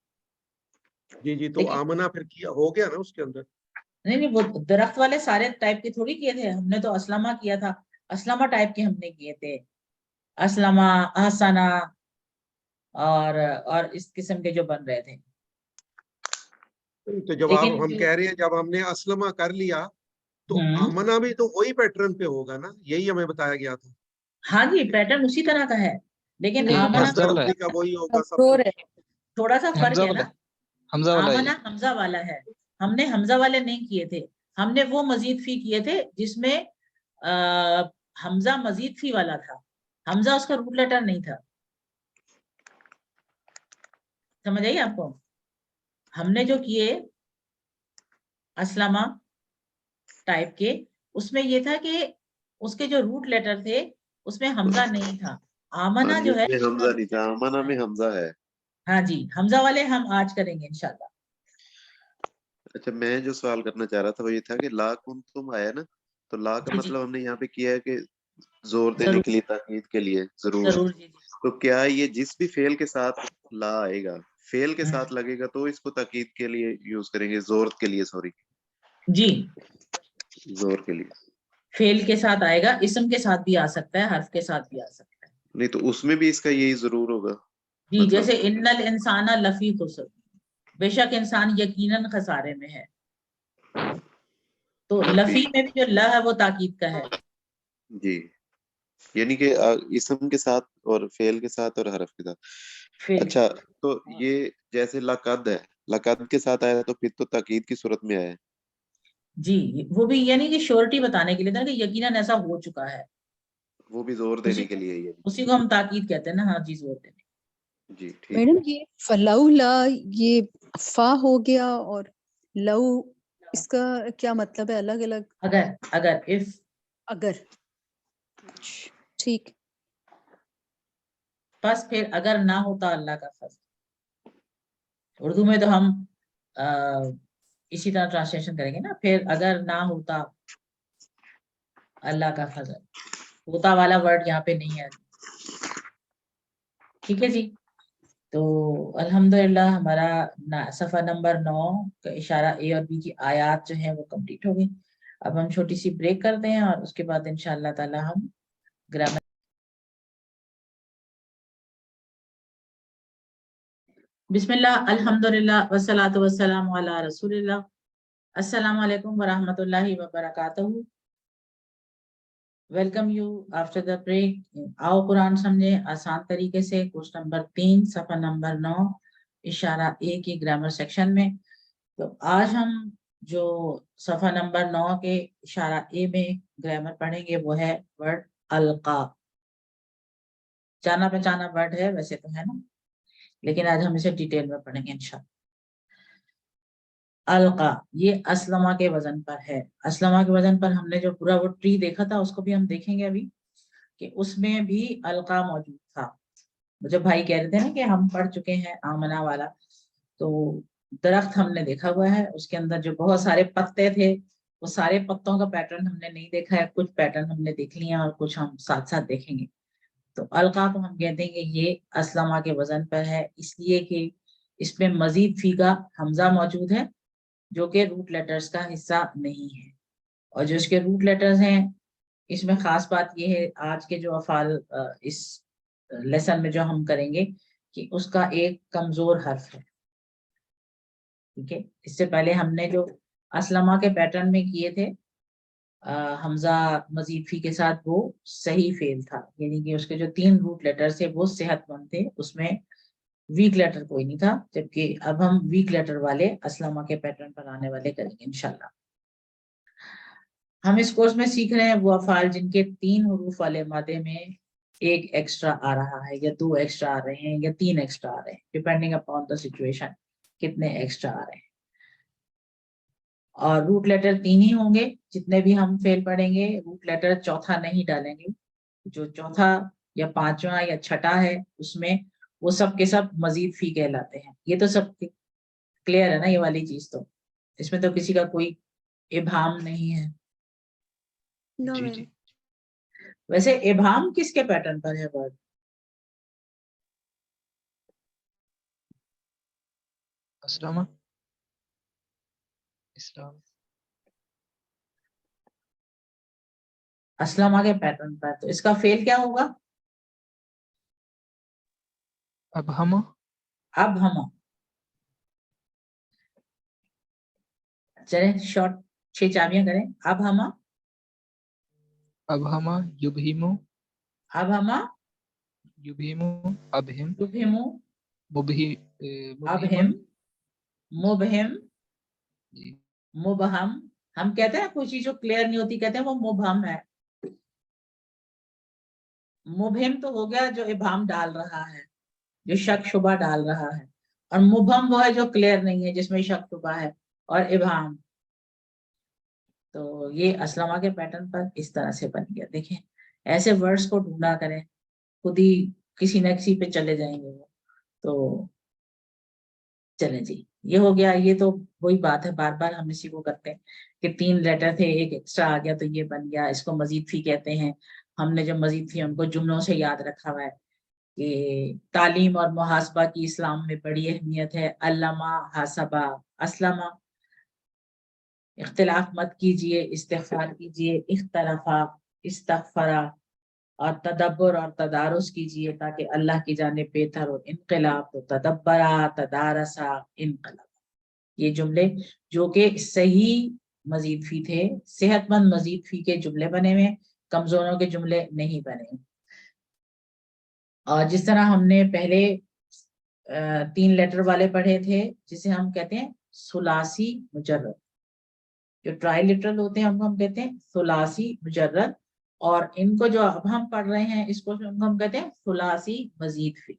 जी जी, तो लेकिन आमना फिर किया हो गया ना उसके अंदर। नहीं, वो दरख्त वाले सारे टाइप के थोड़ी किए थे, हमने तो असलमा किया था, असलमा टाइप के हमने किए थे, असलमा, ahsana और इस किस्म के जो बन रहे थे। तो जब लेकिन हम कह रहे हैं जब हमने असलमा कर लिया तो हम्म, आमना भी तो वही पैटर्न पे होगा ना, यही हमें बताया गया था। हाँ जी, पैटर्न उसी तरह का है, लेकिन लेकिन आमना हमजा वाला है, मस्दर का वही होगा सब कमजोर कुछ। है। थोड़ा सा फर्क हमजा है वाला ना। है, हमजा वाला है ये। आमना हमजा वाला है, हमने हमजा वाले नहीं किए थे, हमने वो मजीद फी किए थे जिसमें हमजा मजीद फी वाला था, हमजा उसका रूट लेटर नहीं था। समझ आई आपको? हमने जो किए असलमा टाइप के, उसमें ये था कि उसके जो रूट लेटर थे उसमें हमजा नहीं था। हाँ आमना जी, जो है उसमें हमजा नहीं था, उसका आमना में हमजा है। हाँ जी, हमजा वाले हम आज करेंगे इंशाल्लाह। अच्छा, मैं जो सवाल करना चाह रहा था वो ये था कि ला कुंतुम आया ना, तो ला का जी जी, मतलब हमने यहाँ पे किया है कि जोर देने जरूर के लिए, ताकीद के लिए, जरूर। जरूर, जी जी, तो क्या ये जिस भी फेल के साथ ला आएगा, फेल के साथ हम्म, लगेगा तो इसको ताकीद के लिए यूज करेंगे, जोर के लिए, सॉरी, जी, जोर के लिए। फेल के साथ आएगा, इसम के साथ भी आ सकता है, हर्फ के साथ भी आ सकता है। नहीं तो उसमें भी इसका यही जरूर होगा जी, मतलब। जैसे इन्नल इंसाना लफी खुसर, बेशक इंसान यकीनन खसारे में है, तो लफी, लफी में भी जो ल है वो ताकीद का है। जी, यानी कि इसम के साथ और फेल के साथ और हरफ के साथ। फेल अच्छा, तो ये जैसे लकद है, लकद के साथ आया तो फिर तो ताकीद की सूरत में आया है। जी, वो भी यानी कि श्योरिटी बताने के लिए था कि यकीनन ऐसा हो चुका है, वो भी जोर उसी देने के लिए ही है। उसी को हम ताकीद कहते हैं ना। हाँ जी, जोर देने। जी ठीक मैडम है। ये फलाउला, ये फा हो गया और लऊ, इसका क्या मतलब है? अलग अलग अगर इफ, अगर, ठीक। बस फिर अगर ना होता अल्लाह का फजल, उर्दू में तो हम इसी तरह ट्रांसलेशन करेंगे ना, फिर अगर ना होता अल्लाह का फजल, होता वाला वर्ड यहाँ पे नहीं है। ठीक है जी, तो अल्हम्दुलिल्लाह हमारा सफा नंबर 9 का इशारा ए और बी की आयत जो है वो कंप्लीट हो गई। अब हम छोटी सी ब्रेक करते हैं और उसके बाद इंशाअल्लाह ताला हम ग्रामर। बिस्मिल्लाह, अल्हम्दुलिल्लाह, वस्सलातु वस्सलामु अला रसूलिल्लाह। अस्सलामु अलैकुम व रहमतुल्लाहि व बरकातहू। Welcome you after the break. आओ कुरान समझे आसान तरीके से, कोर्स नंबर 3 सफा नंबर 9 इशारा ए की ग्रामर सेक्शन में। तो आज हम जो सफा नंबर 9 के इशारा ए में ग्रामर पढ़ेंगे वो है वर्ड अलका। जाना पहचाना वर्ड है वैसे तो, है ना, लेकिन आज हम इसे डिटेल में पढ़ेंगे इंशाल्लाह। अलका, ये असलमा के वजन पर है। असलमा के वजन पर हमने जो पूरा वो ट्री देखा था उसको भी हम देखेंगे अभी, कि उसमें भी अलका मौजूद था। मुझे भाई कह रहे थे ना कि हम पढ़ चुके हैं आमना वाला, तो दरख्त हमने देखा हुआ है, उसके अंदर जो बहुत सारे पत्ते थे वो सारे पत्तों का पैटर्न हमने नहीं देखा है, कुछ पैटर्न हमने देख लिया और कुछ हम साथ साथ देखेंगे। तो अलका को हम कहते हैं कि ये असलमा के वजन पर है, इसलिए कि इसमें मजीद फीका हमजा मौजूद है जो कि रूट लेटर्स का हिस्सा नहीं है। और जो इसके रूट लेटर्स हैं, इसमें खास बात यह है आज के जो अफाल इस लेसन में जो हम करेंगे कि उसका एक कमजोर हर्फ है। ठीक है, इससे पहले हमने जो असलमा के पैटर्न में किए थे हमजा मजीद फी के साथ, वो सही फेल था, यानी कि उसके जो 3 रूट लेटर थे वो सेहतमंद थे, उसमें वीक लेटर कोई नहीं था। जबकि अब हम वीक लेटर वाले असलमा के पैटर्न पर आने वाले करेंगे इंशाल्लाह। हम इस कोर्स में सीख रहे हैं वो अफाल जिनके 3 हरूफ वाले मादे में एक एक्स्ट्रा आ रहा है या 2 एक्स्ट्रा आ रहे हैं या 3 एक्स्ट्रा आ रहे हैं, डिपेंडिंग अपॉन द सिचुएशन कितने एक्स्ट्रा आ रहे हैं। और रूट लेटर 3 ही होंगे जितने भी हम फेल पढ़ेंगे, रूट लेटर चौथा नहीं डालेंगे। जो चौथा या पांचवा या छठा है उसमें वो सब के सब मजीद फी कहलाते हैं। ये तो सब क्लियर है ना, ये वाली चीज तो इसमें तो किसी का कोई इबाम नहीं है। नो जी मैम। जी। वैसे इबाम किसके पैटर्न पर है वर्ड? अस्लामा, इस्लाम, अस्लमा के पैटर्न पर, तो इसका फेल क्या होगा? अब हम, अब हम चले शॉर्ट 6 चाबियां करें। अब हम युबहिमु, अब हम युबहिमु, अबहिम, युबहिमु, मुबहि, अबहिम, मुबहिमुन, मुबहिम, जी, मुबहम। हम कहते हैं कोई चीज जो क्लियर नहीं होती कहते हैं वो मुबहम है। मुबहिम तो हो गया जो इबाम डाल रहा है, जो शक शुबा डाल रहा है, और मुबहम वो है जो क्लियर नहीं है जिसमें शक शुबा है और इबाम। तो ये अस्लमा के पैटर्न पर इस तरह से बन गया। देखें ऐसे वर्ड्स को ढूंढा करें, खुद ही किसी न किसी पे चले जाएंगे वो। तो चले जी, ये हो गया। ये तो वही बात है, बार बार हम इसी को करते हैं कि 3 लेटर थे, एक एक्स्ट्रा आ गया तो ये बन गया, इसको मजीद फी कहते हैं। हमने जो मजीद फी हमको जुमलों से याद रखा हुआ है कि तालीम और मुहासबा की इस्लाम में बड़ी अहमियत है। अल्लमा, हासबा, अस्लमा। इख्तिलाफ मत कीजिए, इस्तिग़फ़ार कीजिए, इख्तलफा, इस्तग़फ़रा, और तदब्बर और तदारुस कीजिए ताकि अल्लाह की जानिब बेहतर हो। इनक़िलाब तो तदब्बरा, तदारसा, इनक़लाब। ये जुमले जो कि सही मजीद फी थे, सेहतमंद मजीद फी के जुमले बने हुए, कमजोरों के जुमले नहीं बने। और जिस तरह हमने पहले 3 लेटर वाले पढ़े थे जिसे हम कहते हैं सुलासी मुजर्रद, जो ट्राइलिटरल होते हैं उनको हम कहते हैं सुलासी मुजर्रद, और इनको जो अब हम पढ़ रहे हैं इसको हम कहते हैं सुलासी मजीद फी।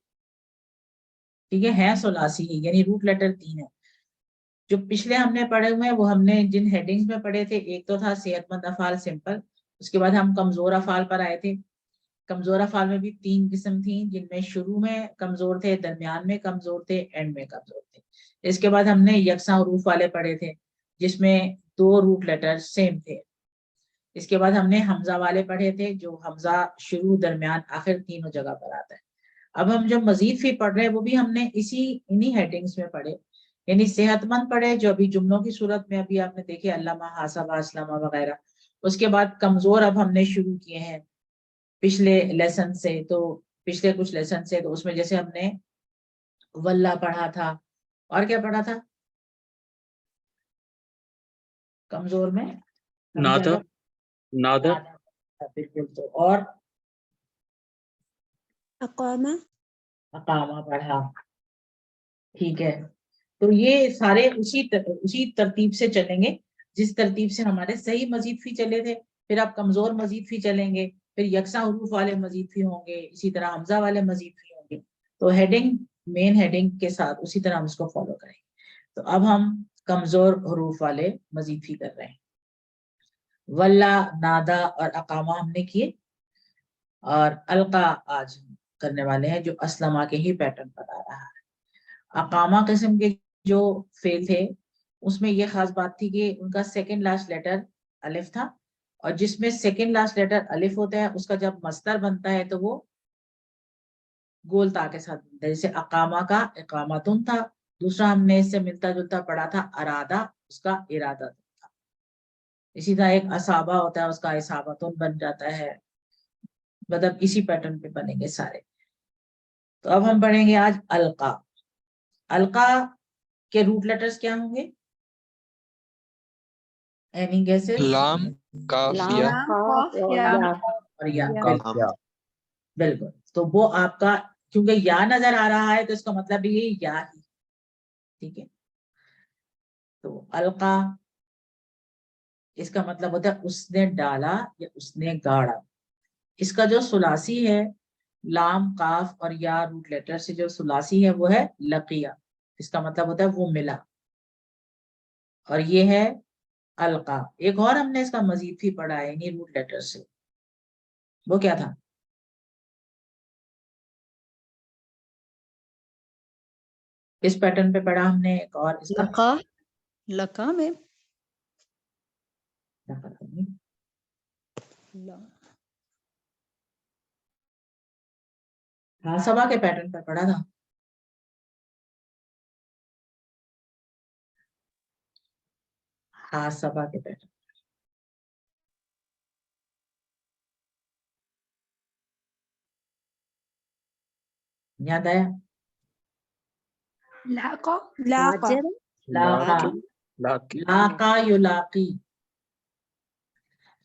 ठीक है सुलासी ही, यानी रूट लेटर 3 है। जो पिछले हमने पढ़े हुए हैं वो हमने जिन हेडिंग्स में पढ़े थे, एक तो था सेहतमंद अफाल सिंपल, उसके बाद हम कमजोर अफाल पर आए थे। कमजोर अफाल में भी 3 किस्म थी, जिनमें शुरू में कमजोर थे, दरमियान में कमजोर थे, एंड में कमजोर थे। इसके बाद हमने यकसा हरूफ वाले पढ़े थे जिसमें 2 रूट लेटर सेम थे। इसके बाद हमने हमजा वाले पढ़े थे जो हमजा शुरू, दरमियान, आखिर तीनों जगह पर आता है। अब हम जो मजीद फी पढ़ रहे हैं वो भी हमने इन्हीं हेडिंग्स में पढ़े, यानी सेहतमंद पढ़े जो अभी जुमलों की सूरत में अभी आपने देखे, अल्लामा, हासबा, अस्लमा वगैरह। उसके बाद कमजोर अब हमने शुरू किए हैं पिछले लेसन से। तो पिछले कुछ लेसन से तो उसमें जैसे हमने वल्ला पढ़ा था, और क्या पढ़ा था कमजोर में? नादर, नादर, बिल्कुल। तो और अकामा, अकामा पढ़ा। ठीक है, तो ये सारे उसी तरतीब से चलेंगे जिस तरतीब से हमारे सही मजीद फी चले थे। फिर आप कमजोर मजीद फी चलेंगे, फिर यकसा हरूफ वाले मजीद फी होंगे, इसी तरह हमजा वाले मजीद फी होंगे। तो हेडिंग, मेन हेडिंग के साथ उसी तरह हम इसको फॉलो करेंगे। तो अब हम कमजोर हरूफ वाले मजीद फी कर रहे हैं। वल्ला, नादा और अकामा हमने किए, और अलका आज करने वाले हैं जो अस्लमा के ही पैटर्न पर आ रहा है। अकामा किस्म के जो फेल थे उसमें ये खास बात थी कि उनका सेकंड लास्ट लेटर अलिफ था, और जिसमें सेकंड लास्ट लेटर अलिफ होता है उसका जब मस्तर बनता है तो वो गोल ता के साथ बनता है। जैसे अकामा का इकामतुन था, दूसरा हमने इससे मिलता जुलता पढ़ा था अरादा, उसका इरादा था। इसी तरह एक असाबा होता है, उसका इसाबतुन बन जाता है। मतलब इसी पैटर्न पे बनेंगे सारे। तो अब हम पढ़ेंगे आज अलका। अलका के रूट लेटर्स क्या होंगे? Any guesses? लाम, काफ, या। लाम, काफ और या। और या, हम, बिल्कुल। तो वो आपका, क्योंकि या नजर आ रहा है तो इसका मतलब ये या ही। ठीक है, तो अलका इसका मतलब होता है उसने डाला या उसने गाड़ा। इसका जो सुलासी है لام قاف اور یا روٹ لیٹر سے جو ثلاثی ہے وہ ہے لقیہ، اس کا مطلب ہوتا ہے وہ ملا، اور یہ ہے القا۔ ایک اور ہم نے اس کا مزید بھی پڑھا ہے یعنی روٹ لیٹر سے، وہ کیا تھا؟ اس پیٹرن پہ پڑھا ہم نے ایک اور اس کا لقا، لقا میں محاسبہ کے پیٹرن پر پڑھا تھا۔ محاسبہ کے پیٹرن یاد آیا؟ لاقا لاقا لاقا، لاقی لاقا یلاقی،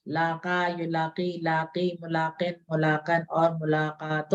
لاقا یلاقی، لاقی ملاقن، ملاقن اور ملاقات